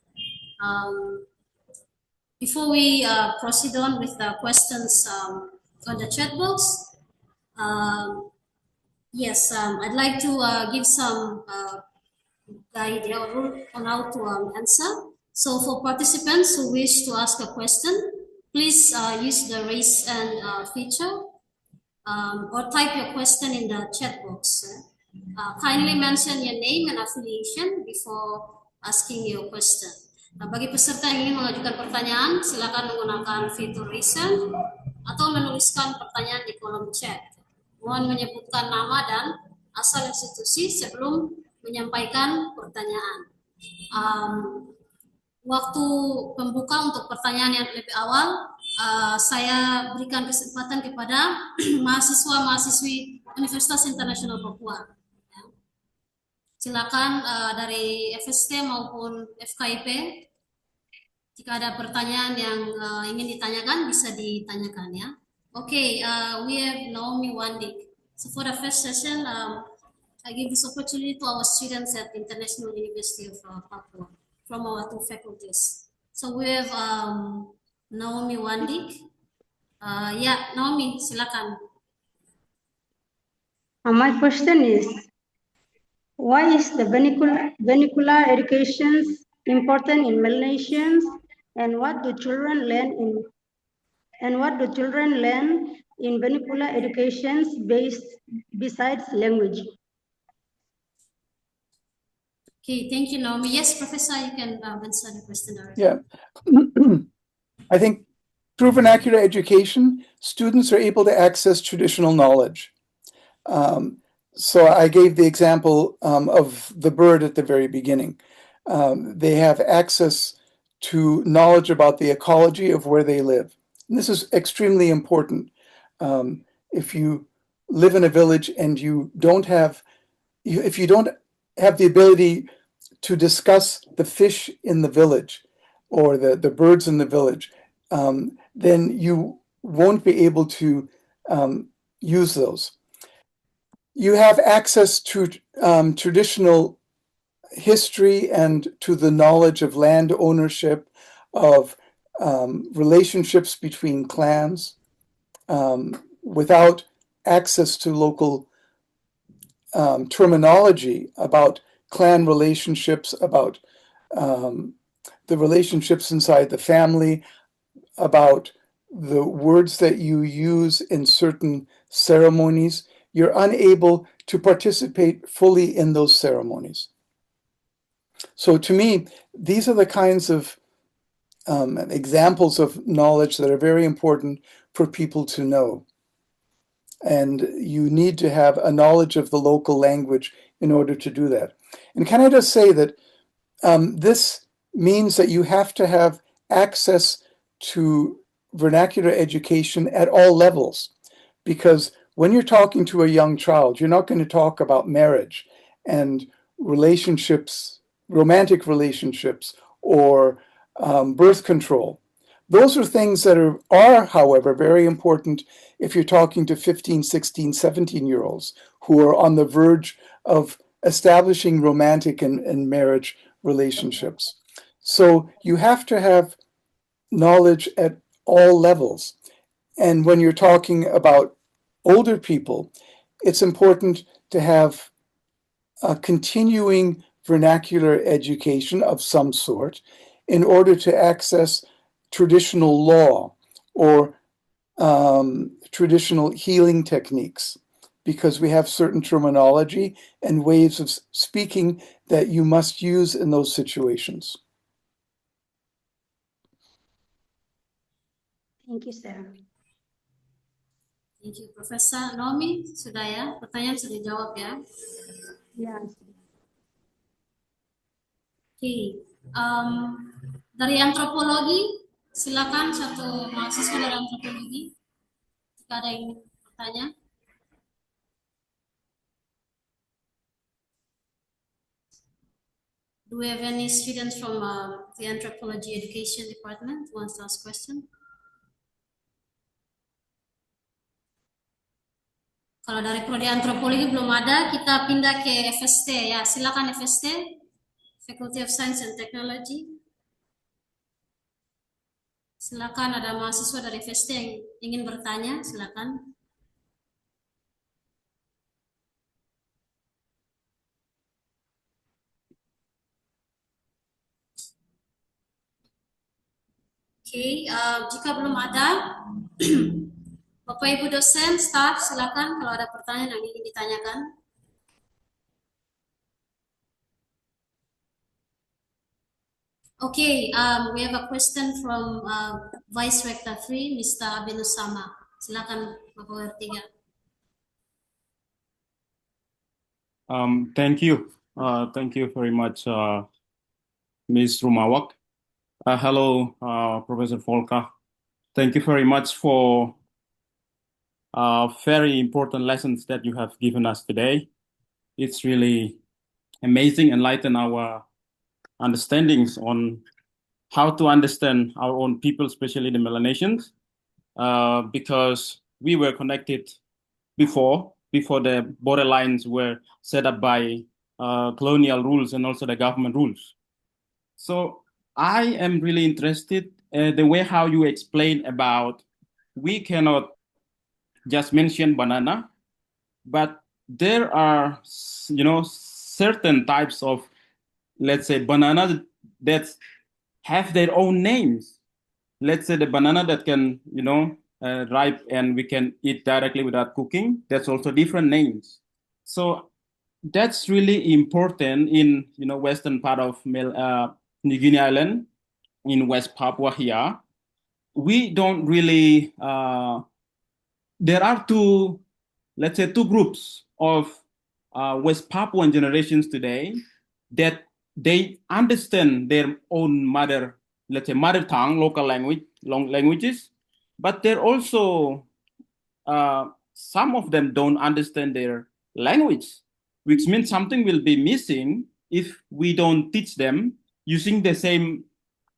Before we proceed on with the questions on the chat box, yes, I'd like to give some guide or rule on how to answer. So for participants who wish to ask a question, please use the raise hand feature or type your question in the chat box. Kindly mention your name and affiliation before asking your question. Bagi peserta yang ingin mengajukan pertanyaan, silakan menggunakan fitur raise hand atau menuliskan pertanyaan di kolom chat. Mohon menyebutkan nama dan asal institusi sebelum menyampaikan pertanyaan. Waktu pembuka untuk pertanyaan yang lebih awal, saya berikan kesempatan kepada mahasiswa-mahasiswi Universitas International Papua. Silakan dari FST maupun FKIP, jika ada pertanyaan yang ingin ditanyakan bisa ditanyakan ya. Okay, we have Naomi Wandik. So for the first session, I give this opportunity to our students at International University of Papua from our two faculties. So we have Naomi Wandik. Yeah, Naomi, silakan. My question is, why is the vernacular education important in Melanesians, and what do children learn in vernacular education besides language? Okay, thank you, Naomi. Yes, Professor, you can answer the question already. Yeah, I think through vernacular education, students are able to access traditional knowledge. So I gave the example of the bird at the very beginning. They have access to knowledge about the ecology of where they live. And this is extremely important. If you live in a village and if you don't have the ability to discuss the fish in the village or the birds in the village, then you won't be able to use those. You have access to traditional history and to the knowledge of land ownership, of relationships between clans, without access to local terminology about clan relationships, about the relationships inside the family, about the words that you use in certain ceremonies, you're unable to participate fully in those ceremonies. So to me, these are the kinds of examples of knowledge that are very important for people to know. And you need to have a knowledge of the local language in order to do that. And can I just say that this means that you have to have access to vernacular education at all levels, because when you're talking to a young child, you're not going to talk about marriage and relationships, romantic relationships, or birth control. Those are things that are, however, very important if you're talking to 15, 16, 17-year-olds who are on the verge of establishing romantic and marriage relationships. So you have to have knowledge at all levels. And when you're talking about older people, it's important to have a continuing vernacular education of some sort in order to access traditional law or traditional healing techniques, because we have certain terminology and ways of speaking that you must use in those situations. Thank you, sir. Thank you, Professor. Naomi, sudah ya? Pertanyaan sudah dijawab ya? Yes. Oke, dari antropologi, silakan satu mahasiswa dari antropologi. Jika ada yang bertanya. Do we have any students from the anthropology education department who wants to ask question? Kalau dari prodi antropologi belum ada, kita pindah ke FST ya. Silakan FST, Faculty of Science and Technology. Silakan, ada mahasiswa dari FST yang ingin bertanya, silakan. Oke, jika belum ada, Bapak Ibu dosen, staff, silakan kalau ada pertanyaan yang ingin ditanyakan. Okay, we have a question from Vice Rector 3, Mr. Abenusama. Silakan, Bapak Wertiga. Thank you. Thank you very much, Ms. Rumawak. Hello, Professor Volker. Thank you very much for very important lessons that you have given us today. It's really amazing, enlighten our understandings on how to understand our own people, especially the Melanesians, because we were connected before the borderlines were set up by colonial rules and also the government rules. So I am really interested the way how you explain about we cannot just mention banana, but there are, certain types of, let's say, banana that have their own names. Let's say the banana that can, ripe and we can eat directly without cooking. That's also different names. So that's really important in, western part of New Guinea Island, in West Papua here. We don't really, there are two groups of West Papuan generations today that they understand their own mother tongue, local languages, but they're also, some of them don't understand their language, which means something will be missing if we don't teach them using the same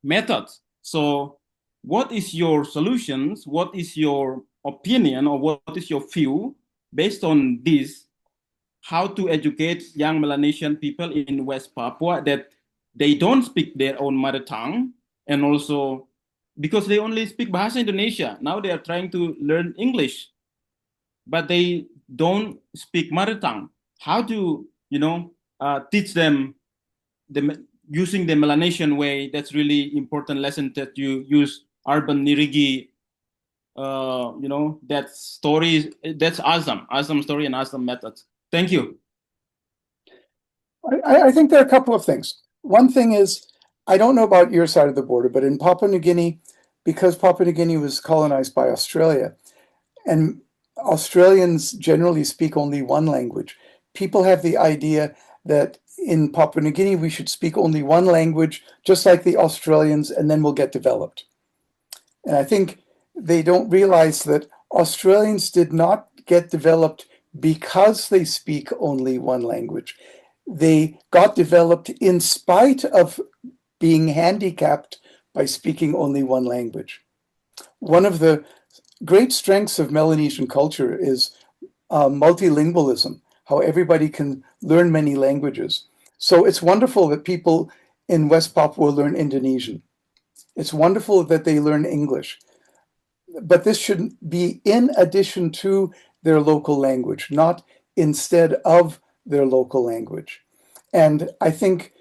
methods. So what is your solutions? What is your opinion, or what is your view based on this? how to educate young Melanesian people in West Papua that they don't speak their own mother tongue, and also because they only speak Bahasa Indonesia. Now they are trying to learn English, but they don't speak mother tongue. How to, teach them using the Melanesian way? That's really important lesson that you use urban nirigi. That story, that's awesome story and awesome methods. Thank you. I think there are a couple of things. One thing is, I don't know about your side of the border, but in Papua New Guinea, because Papua New Guinea was colonized by Australia, and Australians generally speak only one language, people have the idea that in Papua New Guinea, we should speak only one language, just like the Australians, and then we'll get developed. And I think they don't realize that Australians did not get developed because they speak only one language. They got developed in spite of being handicapped by speaking only one language. One of the great strengths of Melanesian culture is multilingualism, how everybody can learn many languages. So it's wonderful that people in West Papua learn Indonesian. It's wonderful that they learn English. But this should be in addition to their local language, not instead of their local language. And I think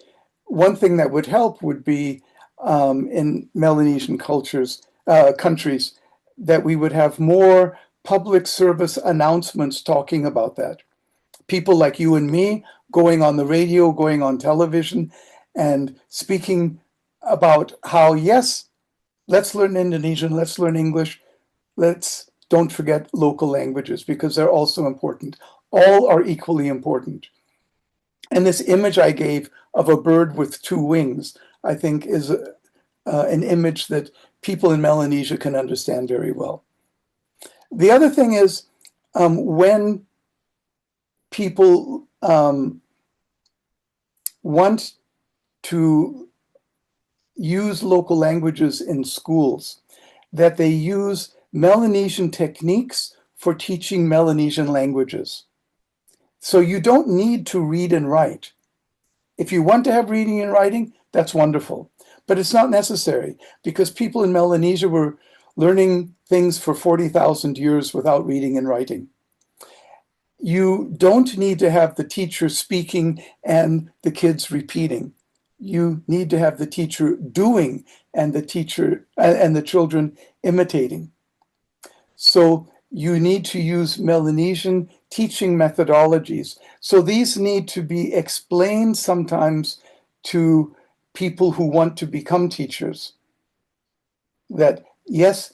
one thing that would help would be in Melanesian countries, that we would have more public service announcements talking about that. People like you and me going on the radio, going on television, and speaking about how, yes, let's learn Indonesian, let's learn English, don't forget local languages, because they're also important. All are equally important. And this image I gave of a bird with two wings, I think is an image that people in Melanesia can understand very well. The other thing is when people want to use local languages in schools, that they use Melanesian techniques for teaching Melanesian languages. So you don't need to read and write. If you want to have reading and writing, that's wonderful. But it's not necessary, because people in Melanesia were learning things for 40,000 years without reading and writing. You don't need to have the teacher speaking and the kids repeating. You need to have the teacher doing and the teacher and the children imitating. So you need to use Melanesian teaching methodologies. So these need to be explained sometimes to people who want to become teachers. That, yes,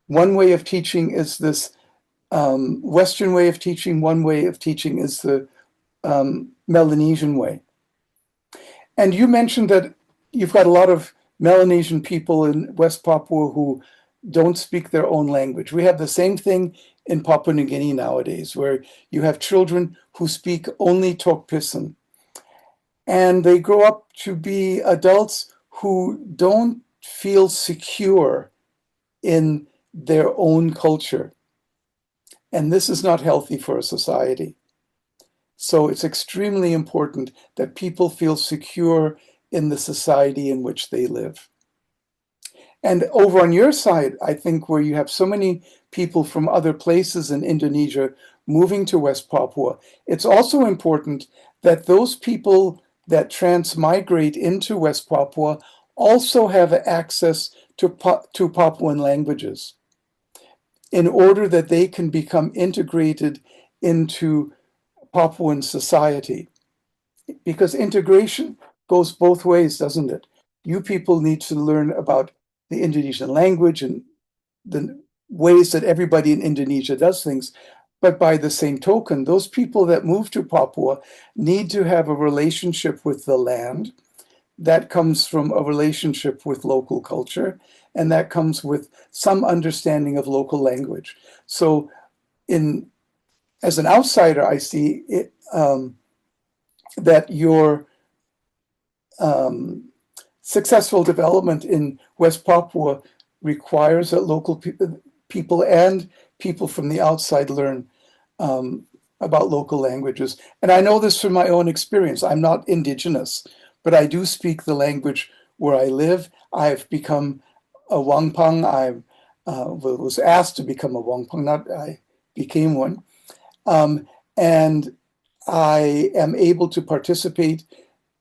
one way of teaching is this Western way of teaching, one way of teaching is the Melanesian way. And you mentioned that you've got a lot of Melanesian people in West Papua who don't speak their own language. We have the same thing in Papua New Guinea nowadays, where you have children who speak only Tok Pisin. And they grow up to be adults who don't feel secure in their own culture. And this is not healthy for a society. So it's extremely important that people feel secure in the society in which they live. And over on your side, I think where you have so many people from other places in Indonesia moving to West Papua, it's also important that those people that transmigrate into West Papua also have access to Papuan languages in order that they can become integrated into Papuan society. Because integration goes both ways, doesn't it? You people need to learn about the Indonesian language and the ways that everybody in Indonesia does things. But by the same token, those people that move to Papua need to have a relationship with the land. That comes from a relationship with local culture, and that comes with some understanding of local language. So as an outsider, I see it, that your successful development in West Papua requires that local people and people from the outside learn about local languages. And I know this from my own experience. I'm not indigenous, but I do speak the language where I live. I've become a Wangpang. I was asked to become a Wangpang, not I became one. And I am able to participate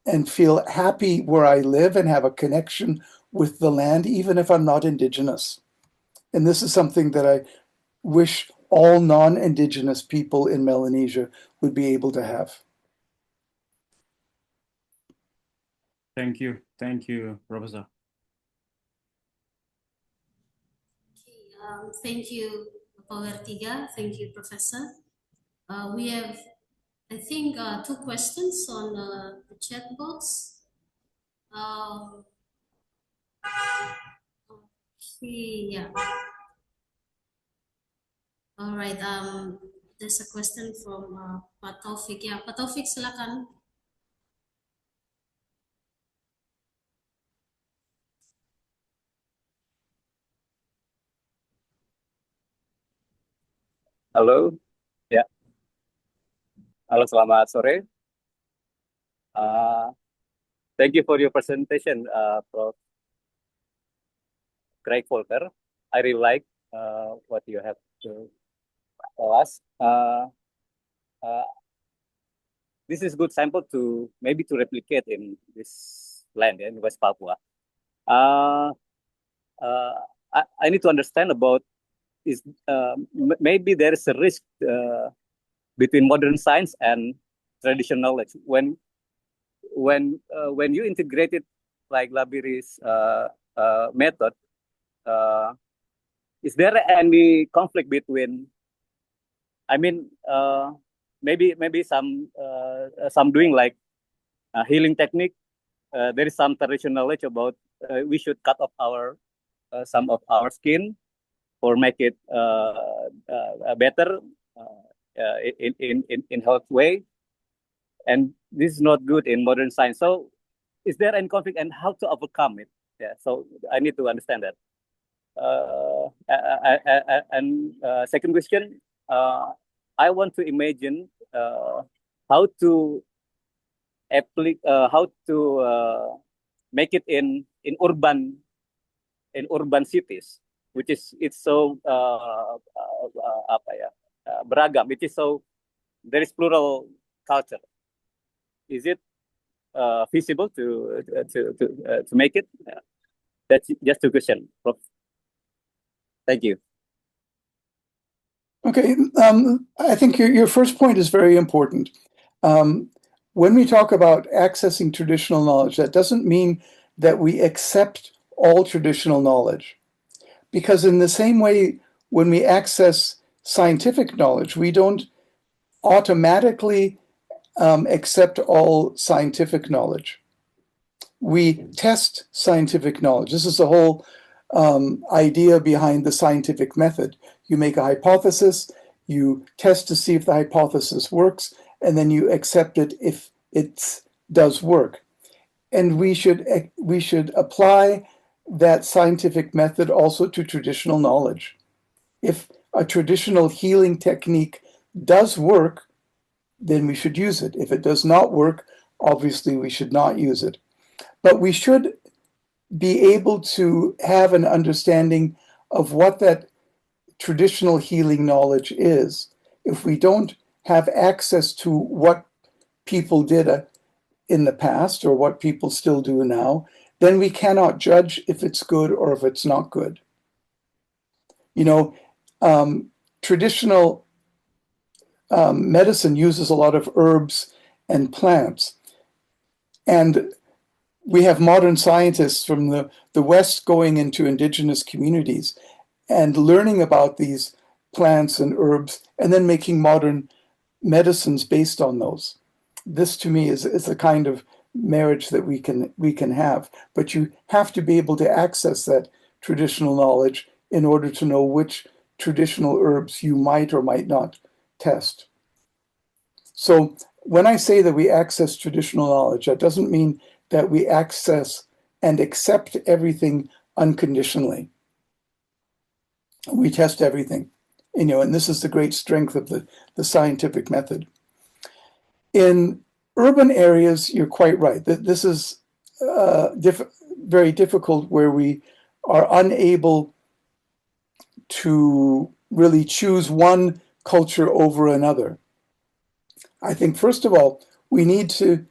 and feel happy where I live and have a connection with the land, even if I'm not indigenous. And this is something that I wish all non-indigenous people in Melanesia would be able to have. Thank you, Professor. Okay, thank you, Pak Tiga. Thank you, Professor. We have, I think, 2 questions on the chat box. Okay, yeah. All right. There's a question from Pak Taufik. Ya, Pak Taufik, silakan. Halo, ya. Halo, selamat sore. Thank you for your presentation, Prof. Volker. I really like what you have to tell us. This is good sample to maybe to replicate in this land in West Papua. I need to understand about is maybe there is a risk between modern science and traditional knowledge when you integrate it like Labiri's method. Is there any conflict between? I mean, maybe some doing like healing technique. There is some traditional knowledge about we should cut off our some of our skin or make it better in health way, and this is not good in modern science. So, is there any conflict and how to overcome it? Yeah, so I need to understand that. And second question, I want to imagine how to make it in urban cities, which is it's so beragam. It is so there is plural culture. Is it feasible to make it? That's just a question, Prof. Thank you. Okay, I think your first point is very important. When we talk about accessing traditional knowledge, that doesn't mean that we accept all traditional knowledge. Because in the same way, when we access scientific knowledge, we don't automatically accept all scientific knowledge. We test scientific knowledge. This is the whole idea behind the scientific method. You make a hypothesis, you test to see if the hypothesis works, and then you accept it if it does work. And we should apply that scientific method also to traditional knowledge. If a traditional healing technique does work, then we should use it. If it does not work, obviously we should not use it. But we should be able to have an understanding of what that traditional healing knowledge is. If we don't have access to what people did in the past or what people still do now, then we cannot judge if it's good or if it's not good. You know, traditional medicine uses a lot of herbs and plants. And we have modern scientists from the West going into indigenous communities and learning about these plants and herbs and then making modern medicines based on those. This to me is a kind of marriage that we can have, but you have to be able to access that traditional knowledge in order to know which traditional herbs you might or might not test. So when I say that we access traditional knowledge, that doesn't mean that we access and accept everything unconditionally. We test everything. And this is the great strength of the scientific method. In urban areas, you're quite right. This is very difficult, where we are unable to really choose one culture over another. I think, first of all, we need to,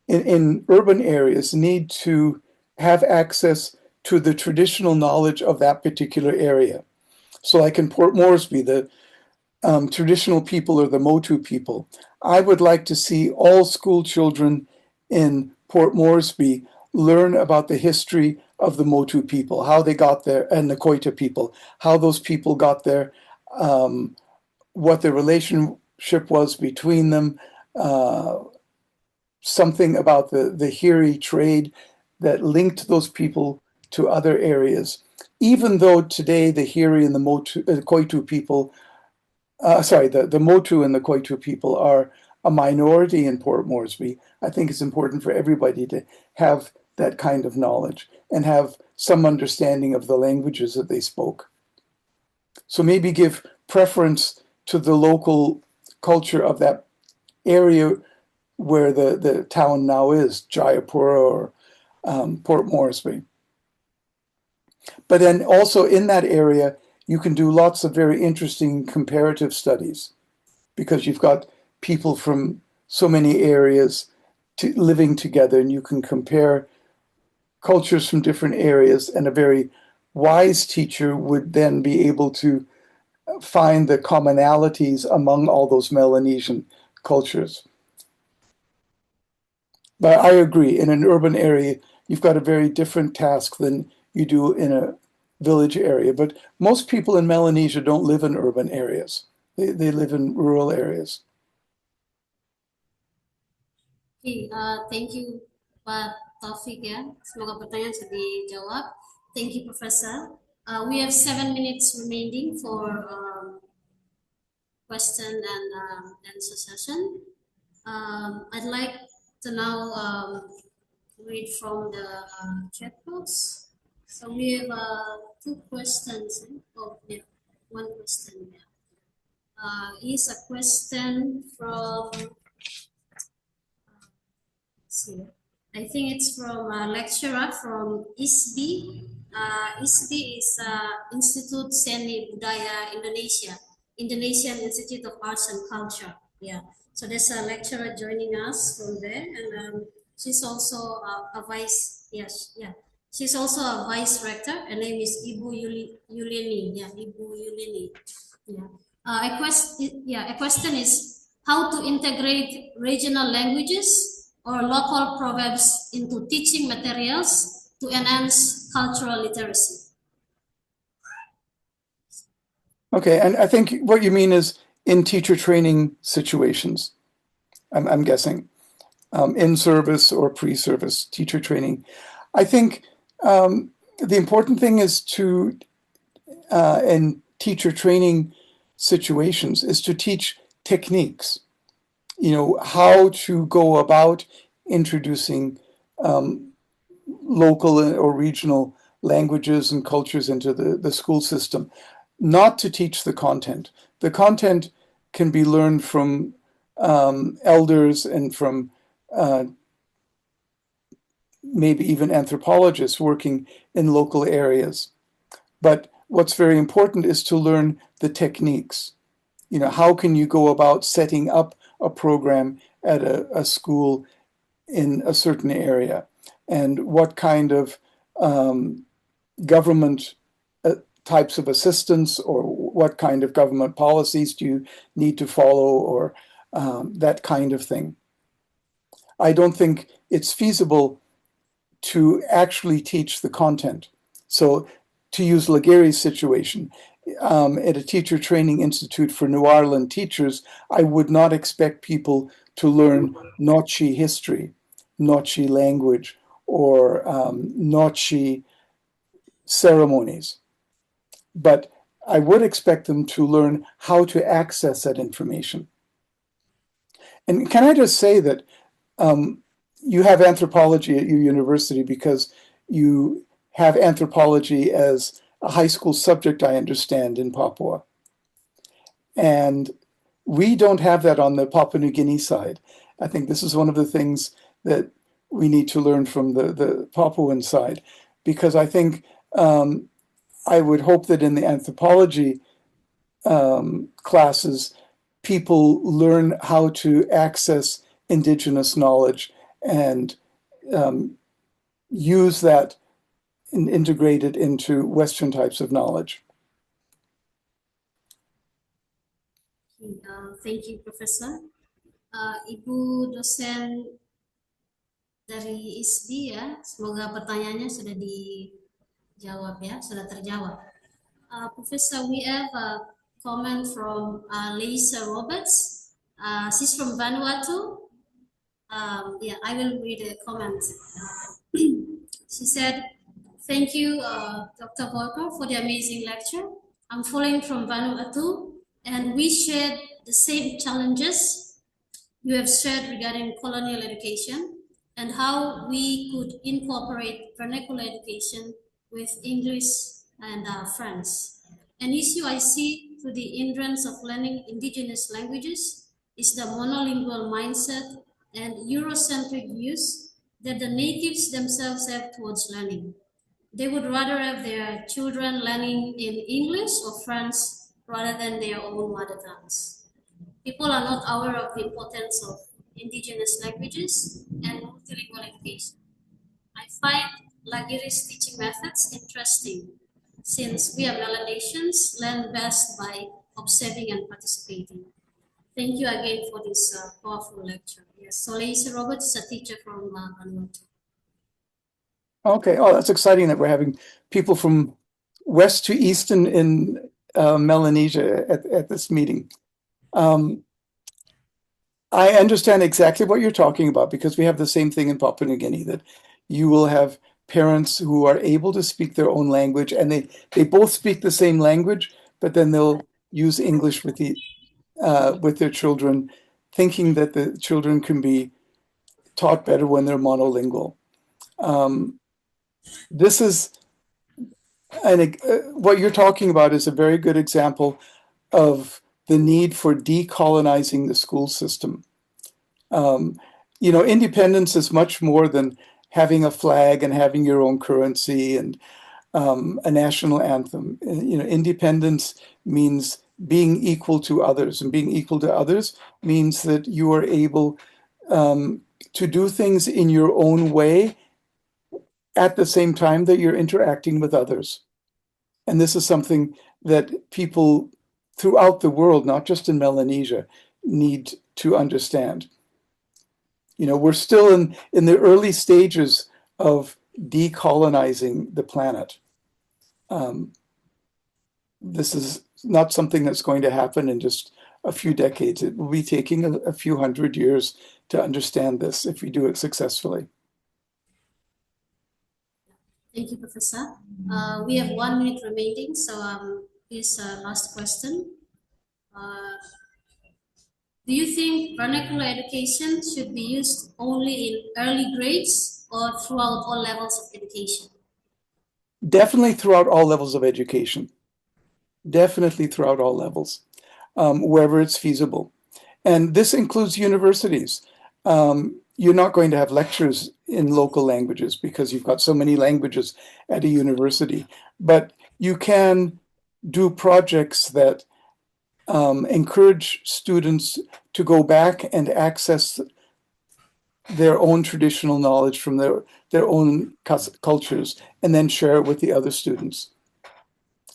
in urban areas, need to have access to the traditional knowledge of that particular area. So like in Port Moresby, the traditional people are the Motu people. I would like to see all school children in Port Moresby learn about the history of the Motu people, how they got there, and the Koita people, how those people got there, what the relationship was between them, something about the Hiri trade that linked those people to other areas. Even though today the Hiri and the Motu, Koitu people, the Motu and the Koitu people are a minority in Port Moresby, I think it's important for everybody to have that kind of knowledge and have some understanding of the languages that they spoke. So maybe give preference to the local culture of that area where the town now is, Jayapura or Port Moresby. But then also in that area, you can do lots of very interesting comparative studies, because you've got people from so many areas living together, and you can compare cultures from different areas, and a very wise teacher would then be able to find the commonalities among all those Melanesian cultures. But I agree, in an urban area, you've got a very different task than you do in a village area. But most people in Melanesia don't live in urban areas. They live in rural areas. Okay, thank you, Pak Taufik ya. Semoga pertanyaan sudah dijawab. Thank you, Professor. We have 7 minutes remaining for question and answer session. I'd like to now read from the chat box. So we have 2 questions. Oh, yeah, 1 question. Is a question from, I think it's from a lecturer from ISBI. ISBI is Institute Seni Budaya Indonesia, Indonesian Institute of Arts and Culture. Yeah, so there's a lecturer joining us from there, and she's also a vice. Yes, yeah, she's also a vice rector. Her name is Ibu Yulini. Yeah, Ibu Yulini. Yeah. A question is how to integrate regional languages or local proverbs into teaching materials to enhance cultural literacy. Okay, and I think what you mean is in teacher training situations, I'm guessing, in service or pre-service teacher training. I think the important thing is to, in teacher training situations, is to teach techniques. How to go about introducing local or regional languages and cultures into the school system, not to teach the content. The content can be learned from elders and from maybe even anthropologists working in local areas. But what's very important is to learn the techniques. How can you go about setting up a program at a school in a certain area, and what kind of government types of assistance, or what kind of government policies do you need to follow, or that kind of thing. I don't think it's feasible to actually teach the content. So to use Laguerre's situation, at a teacher training institute for New Ireland teachers, I would not expect people to learn Nochi history, Nochi language, or Nochi ceremonies. But I would expect them to learn how to access that information. And can I just say that you have anthropology at your university because you have anthropology as a high school subject, I understand, in Papua. And we don't have that on the Papua New Guinea side. I think this is one of the things that we need to learn from the Papuan side, because I think I would hope that in the anthropology classes, people learn how to access indigenous knowledge and use that and integrate it into Western types of knowledge. Thank you, Professor. Ibu dosen dari ISD ya, semoga pertanyaannya sudah dijawab ya, sudah terjawab. Professor, we have a comment from Lisa Roberts. She's from Vanuatu. Yeah, I will read a comment. She said, "Thank you, Dr. Volker, for the amazing lecture. I'm following from Vanuatu, and we shared the same challenges you have shared regarding colonial education and how we could incorporate vernacular education with English and French. An issue I see through the hindrance of learning indigenous languages is the monolingual mindset and Eurocentric views that the natives themselves have towards learning. They would rather have their children learning in English or French rather than their own mother tongues. People are not aware of the importance of indigenous languages and multilingual education. I find Lagiris teaching methods interesting since we are Melanesians learn best by observing and participating. Thank you again for this powerful lecture. Yes, Soleil Roberts is a teacher from Vanuatu. Okay, oh, that's exciting that we're having people from west to east in Melanesia at this meeting. I understand exactly what you're talking about because we have the same thing in Papua New Guinea, that you will have parents who are able to speak their own language, and they both speak the same language, but then they'll use English with their children, thinking that the children can be taught better when they're monolingual. This is what you're talking about is a very good example of the need for decolonizing the school system. Independence is much more than having a flag and having your own currency and a national anthem. Independence means being equal to others, and being equal to others means that you are able to do things in your own way at the same time that you're interacting with others. And this is something that people throughout the world, not just in Melanesia, need to understand. We're still in the early stages of decolonizing the planet. This is not something that's going to happen in just a few decades. It will be taking a few hundred years to understand this if we do it successfully. Thank you, Professor. We have 1 minute remaining, so here's last question. Do you think vernacular education should be used only in early grades or throughout all levels of education? Definitely throughout all levels of education. Definitely throughout all levels, wherever it's feasible. And this includes universities. You're not going to have lectures in local languages because you've got so many languages at a university, but you can do projects that encourage students to go back and access their own traditional knowledge from their own cultures and then share it with the other students.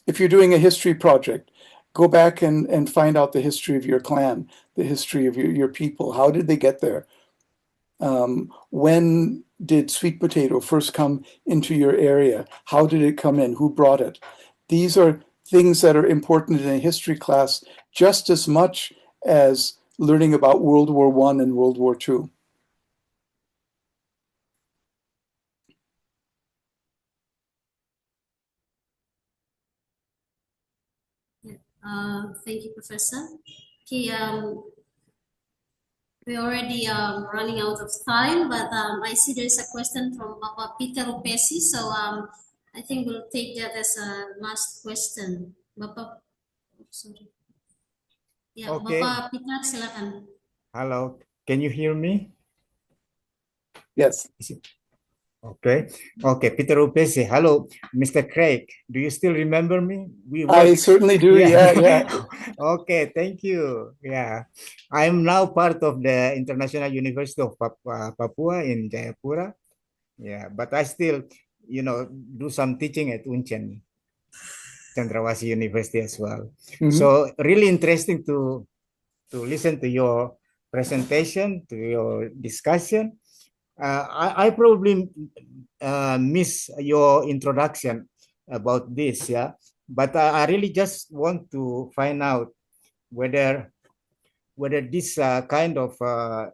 If you're doing a history project, go back and find out the history of your clan, the history of your people. How did they get there? When did sweet potato first come into your area? How did it come in? Who brought it? These are things that are important in a history class just as much as learning about World War I and World War II. Thank you, Professor. Okay, we're already running out of time, but I see there's a question from Papa Peter Upesi, so I think we'll take that as a last question. Bapak, sorry. Ya, Okay. Bapak Peter silakan. Hello, can you hear me? Yes. Okay. Okay, Peter Upesi. Hello, Mr. Craig. Do you still remember me? I certainly do. Yeah. Okay, thank you. Yeah. I'm now part of the International University of Papua in Jayapura. Yeah, but I still, do some teaching at Unchen, Chandrawasih University as well. So really interesting to listen to your presentation, to your discussion. I probably miss your introduction about this, yeah. But I really just want to find out whether this kind of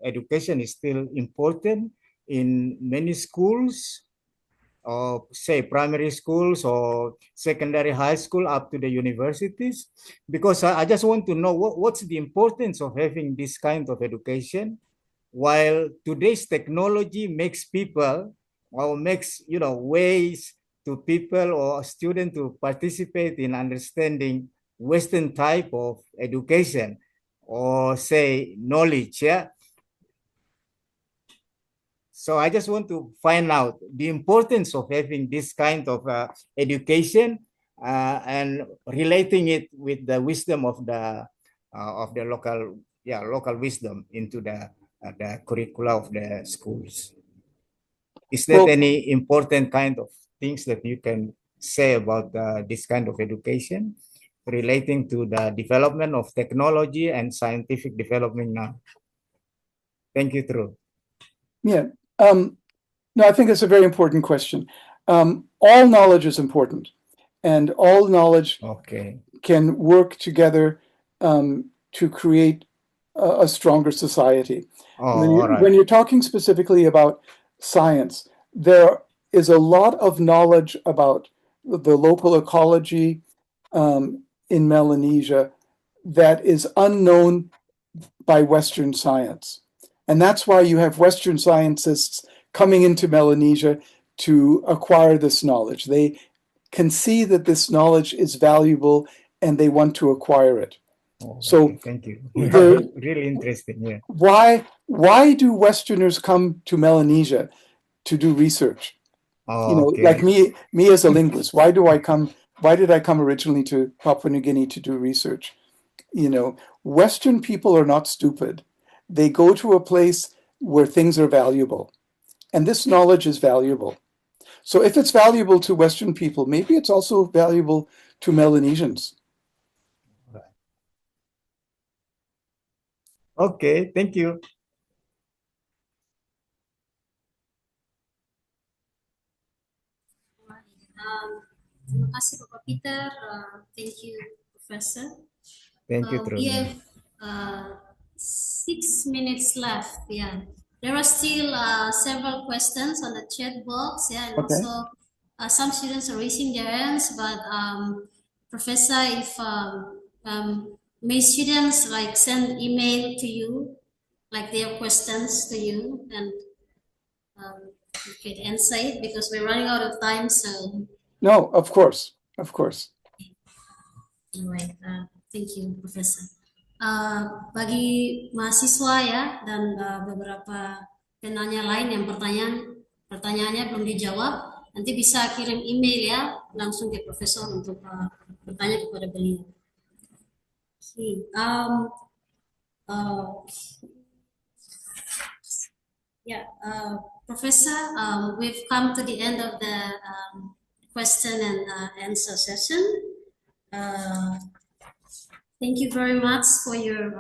education is still important in many schools, or say primary schools or secondary high school up to the universities, because I just want to know what's the importance of having this kind of education, while today's technology makes people, or makes ways to people or students to participate in understanding Western type of education, or say knowledge, yeah. So I just want to find out the importance of having this kind of education, and relating it with the wisdom of the local wisdom into the curricula of the schools. Is there any important kind of things that you can say about this kind of education relating to the development of technology and scientific development now? Thank you, Drew. Yeah. No, I think it's a very important question. All knowledge is important, and all knowledge can work together to create a stronger society. When you're talking specifically about science, there is a lot of knowledge about the local ecology in Melanesia that is unknown by Western science. And that's why you have Western scientists coming into Melanesia to acquire this knowledge. They can see that this knowledge is valuable and they want to acquire it. So thank you. Really interesting. Yeah. Why do Westerners come to Melanesia to do research? Like me as a linguist, why did I come originally to Papua New Guinea to do research? Western people are not stupid. They go to a place where things are valuable, and this knowledge is valuable. So if it's valuable to Western people, maybe it's also valuable to Melanesians. Okay, thank you. Terima kasih Bapak Peter. Thank you, Professor. Thank you, We have 6 minutes left. Yeah, there are still several questions on the chat box. Yeah, and also some students are raising their hands. But Professor, if may students like send email to you, like their questions to you, and you can answer it because we're running out of time. So. No, of course. All right, thank you, Professor. Bagi mahasiswa ya dan beberapa penanya lain yang pertanyaannya belum dijawab, nanti bisa kirim email ya langsung ke Profesor untuk bertanya kepada beliau. Professor, we've come to the end of the question and answer session. Thank you very much for your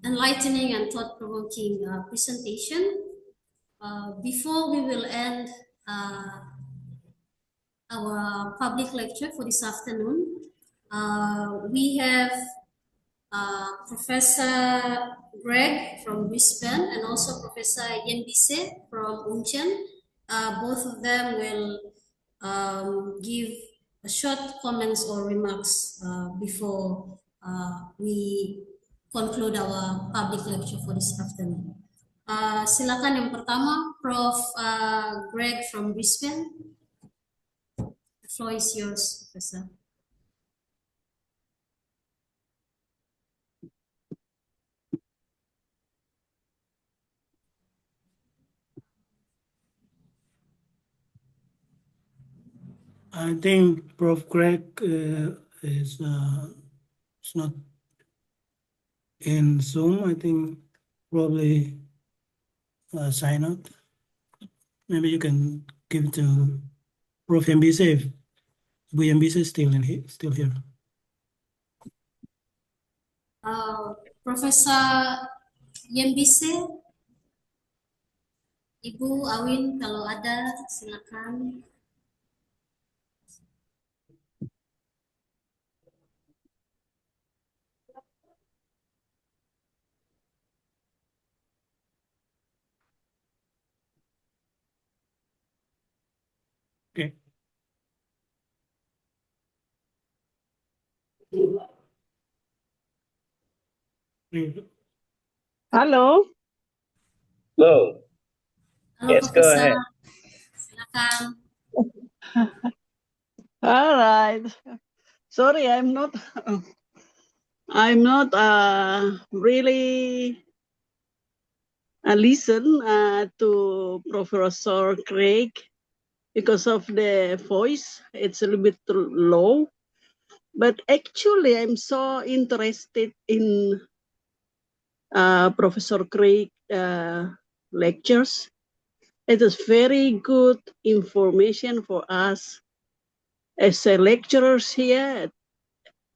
enlightening and thought-provoking presentation. Before we will end our public lecture for this afternoon, we have Professor Greg from Brisbane and also Professor Yendise from Unchen. Both of them will give short comments or remarks before we conclude our public lecture for this afternoon. Silakan yang pertama, Prof. Greg from Brisbane. The floor is yours, Professor. I think Prof. Craig is not in Zoom. I think probably sign out. Maybe you can give it to Prof. Mbise if Bu Mbise is still here. Profesor Yembise, Ibu Awin kalau ada silakan. Okay. Hello. Go. Halo Yes, go Profesor, ahead. silakan. All right. Sorry, I'm not really listen to Professor Craig because of the voice. It's a little bit low. But actually, I'm so interested in Professor Craig lectures. It is very good information for us as lecturers here,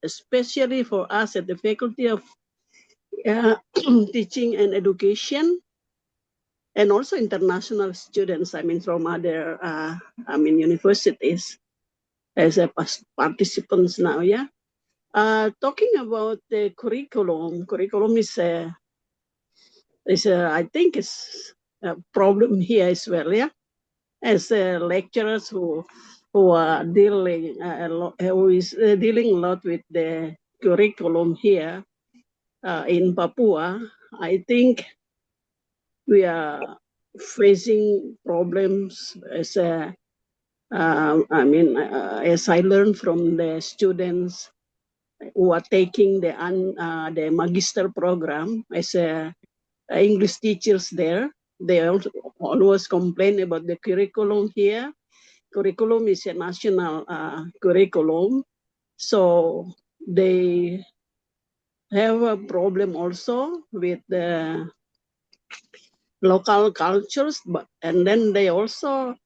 especially for us at the Faculty of Teaching and Education, and also international students, from other, universities as a participants now, yeah. Talking about the curriculum is I think it's a problem here as well, yeah. As lecturers who are dealing dealing a lot with the curriculum here in Papua, I think we are facing problems as as I learned from the students who are taking the magister program as English teachers there. They always complain about the curriculum here. Curriculum is a national curriculum, so they have a problem also with the local cultures, and then they also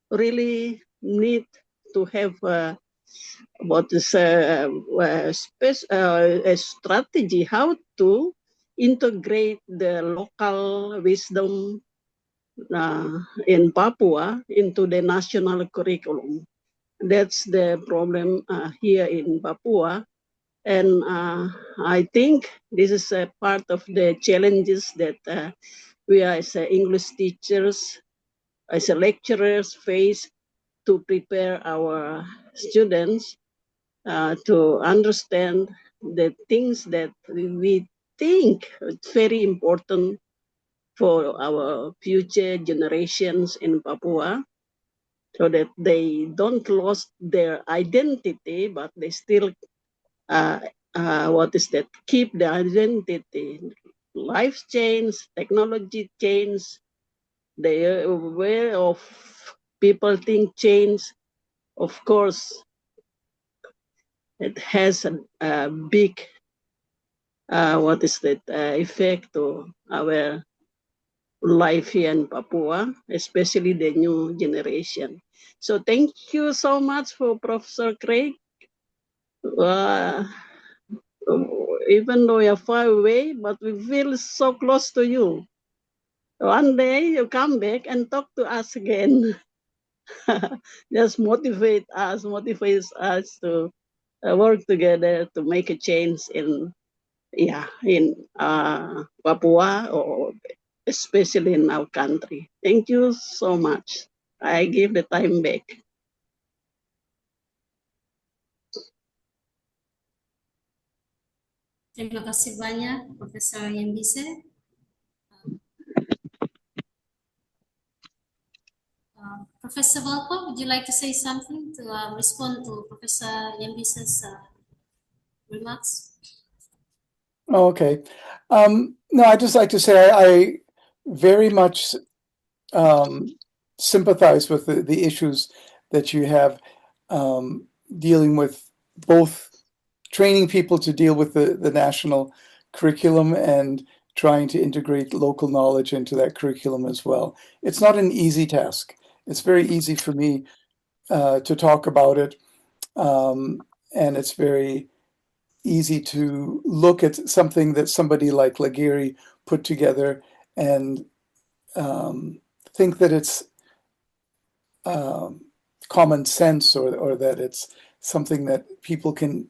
really need to have a strategy how to integrate the local wisdom in Papua into the national curriculum. That's the problem here in Papua. And I think this is a part of the challenges that we are as English teachers, as lecturers face to prepare our students to understand the things that we think are very important for our future generations in Papua, so that they don't lose their identity, but they still keep the identity. Life change, technology change, the way of people think change. Of course, it has a big effect to our life here in Papua, especially the new generation. So thank you so much for Professor Craig. Even though we are far away, but we feel so close to you. One day you come back and talk to us again. Just motivates us to work together to make a change in Papua, or especially in our country. Thank you so much. I give the time back. Terima kasih banyak Profesor Yembise. Professor Volker, would you like to say something to respond to Professor Yembise's remarks? Okay. No, I'd just like to say I very much sympathize with the issues that you have. dealing with both training people to deal with the national curriculum and trying to integrate local knowledge into that curriculum as well. It's not an easy task. It's very easy for me to talk about it, and it's very easy to look at something that somebody like Laguerre put together and think that it's common sense or that it's something that people can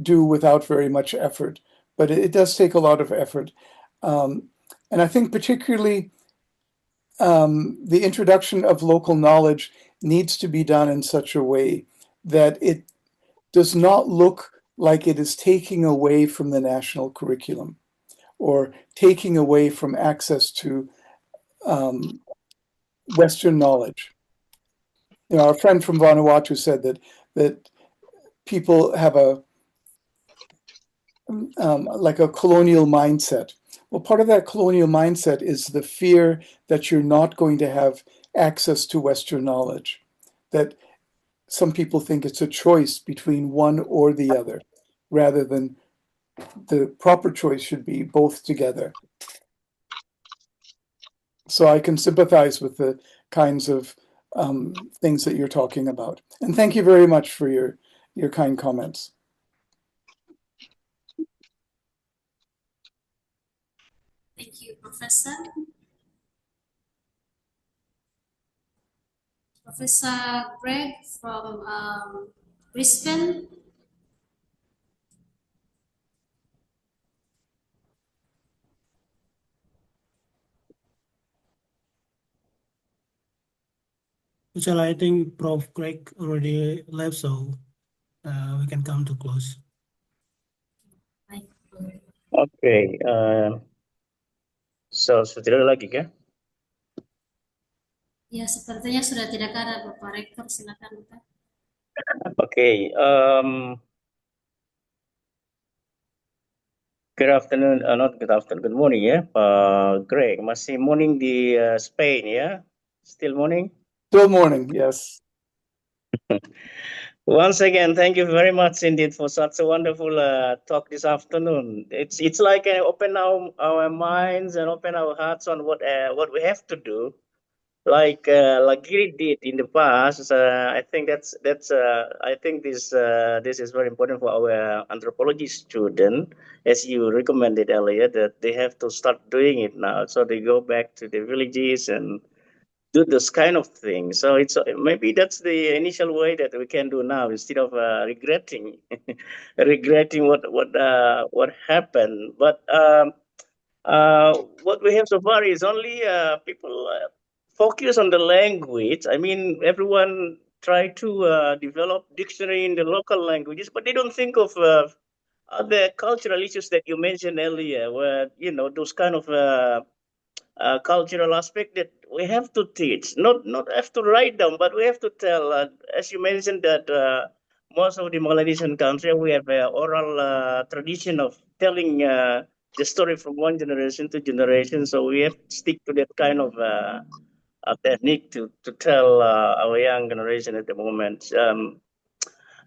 do without very much effort. But it does take a lot of effort. And I think particularly the introduction of local knowledge needs to be done in such a way that it does not look like it is taking away from the national curriculum or taking away from access to Western knowledge. You know, our friend from Vanuatu said that people have a like a colonial mindset. Well, part of that colonial mindset is the fear that you're not going to have access to Western knowledge, that some people think it's a choice between one or the other, rather than the proper choice should be both together. So I can sympathize with the kinds of things that you're talking about. And thank you very much for your kind comments. Thank you, Professor. Professor Greg from Brisbane. Michelle, I think Prof. Greg already left, so we can come to close. Okay. So tidak ada lagi kah? Ya, sepertinya sudah tidak ada, Bapak Rektor. Silakan, Bapak. Okay. Good afternoon, not good afternoon, good morning, ya, Greg. Masih morning di Spain, ya? Still morning? Still morning, yes. Once again, thank you very much indeed for such a wonderful talk this afternoon. It's like open our minds and open our hearts on what we have to do. Like Giri did in the past, I think I think this is very important for our anthropology student, as you recommended earlier, that they have to start doing it now. So they go back to the villages and do this kind of thing. So it's maybe that's the initial way that we can do now instead of regretting what happened. But what we have so far is only people focus on the language. I mean, everyone try to develop dictionary in the local languages, but they don't think of other cultural issues that you mentioned earlier, where those kind of cultural aspect that we have to teach, not have to write down, but we have to tell. As you mentioned that most of the Melanesian country, we have an oral tradition of telling the story from one generation to generation. So we have to stick to that kind of technique to tell our young generation at the moment.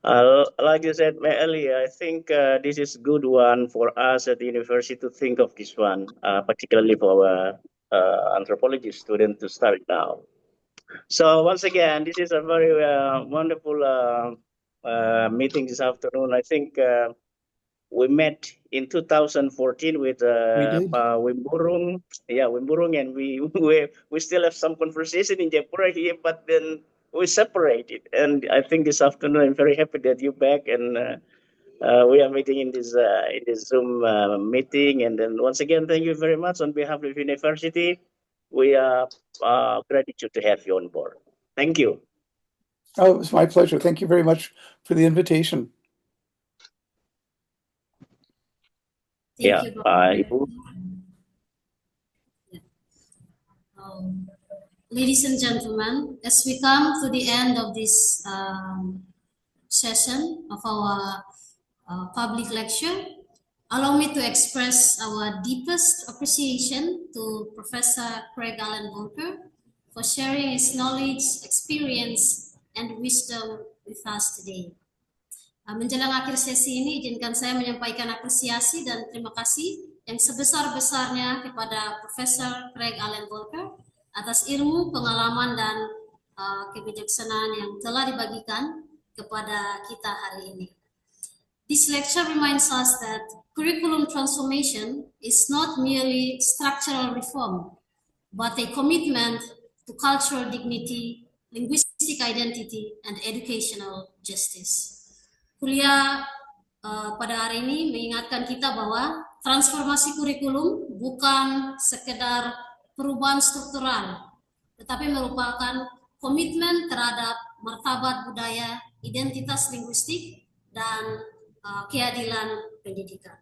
Like you said earlier, I think this is a good one for us at the university to think of this one, particularly for our anthropology student to start now. So once again, this is a very wonderful meeting this afternoon. I think we met in 2014 with Wimburung. Yeah, Wimburung, and we still have some conversation in Japura here, but then we separated. And I think this afternoon I'm very happy that you're back, and we are meeting in this Zoom meeting. And then once again, thank you very much on behalf of the university. We are gratitude to have you on board. Thank you. Oh, it was my pleasure. Thank you very much for the invitation. Thank you, Bapak. Ladies and gentlemen, as we come to the end of this session of our public lecture, allow me to express our deepest appreciation to Professor Craig Alan Volker for sharing his knowledge, experience, and wisdom with us today. Menjelang akhir sesi ini, izinkan saya menyampaikan apresiasi dan terima kasih yang sebesar-besarnya kepada Profesor Craig Alan Volker atas ilmu, pengalaman, dan kebijaksanaan yang telah dibagikan kepada kita hari ini. This lecture reminds us that curriculum transformation is not merely structural reform, but a commitment to cultural dignity, linguistic identity, and educational justice. Kuliah pada hari ini mengingatkan kita bahwa transformasi kurikulum bukan sekedar perubahan struktural, tetapi merupakan komitmen terhadap martabat budaya, identitas linguistik, dan keadilan pendidikan.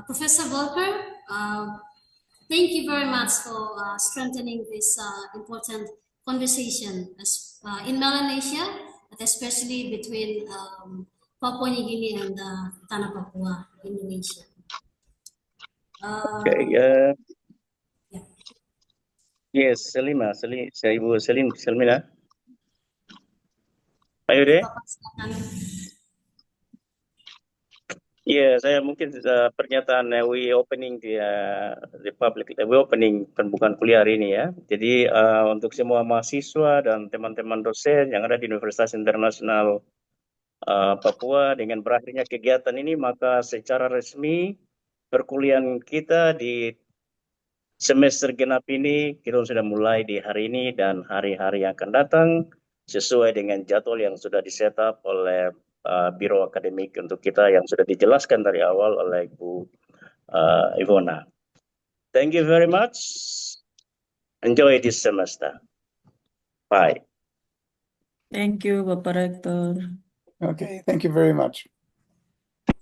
Professor Volker, thank you very much for strengthening this important conversation in Melanesia, but especially between Papua New Guinea and Tanah Papua, Indonesia. Yes, Ibu Selmina. Are you there? Ya, saya mungkin pernyataan we opening the public, we opening pembukaan kuliah hari ini ya. Jadi untuk semua mahasiswa dan teman-teman dosen yang ada di Universitas Internasional Papua, dengan berakhirnya kegiatan ini, maka secara resmi perkuliahan kita di semester genap ini kita sudah mulai di hari ini dan hari-hari yang akan datang sesuai dengan jadwal yang sudah di-setup oleh Biro Akademik untuk kita yang sudah dijelaskan dari awal oleh Ibu Ivona. Thank you very much. Enjoy this semester. Bye. Thank you, Bapak Rektor. Okay, thank you very much.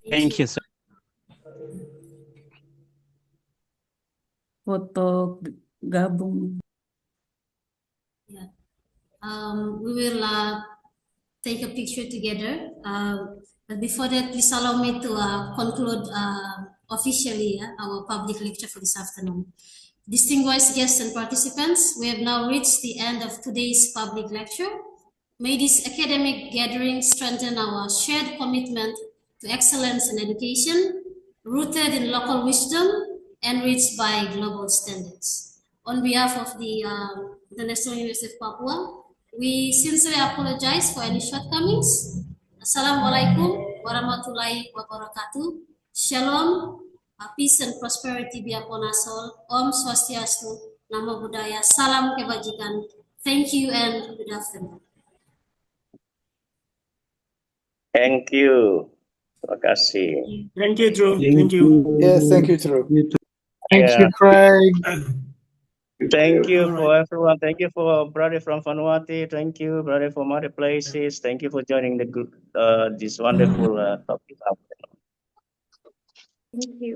Thank you, sir. Foto gabung. Yeah. We will take a picture together. But before that, please allow me to conclude officially our public lecture for this afternoon. Distinguished guests and participants, we have now reached the end of today's public lecture. May this academic gathering strengthen our shared commitment to excellence in education, rooted in local wisdom, enriched by global standards. On behalf of the International University of Papua, we sincerely apologize for any shortcomings. Assalamualaikum warahmatullahi wabarakatuh. Shalom, peace and prosperity be upon us all. Om Swastiastu, Namo Buddhaya, Salam Kebajikan. Thank you and good afternoon. Thank you. Terima kasih. Thank you, Drew. Thank you. Yes, thank you, Drew. Thank you, Craig. Thank you for everyone. Thank you for brother from Vanuatu. Thank you, brother from other places. Thank you for joining the group, this wonderful topic. Thank you.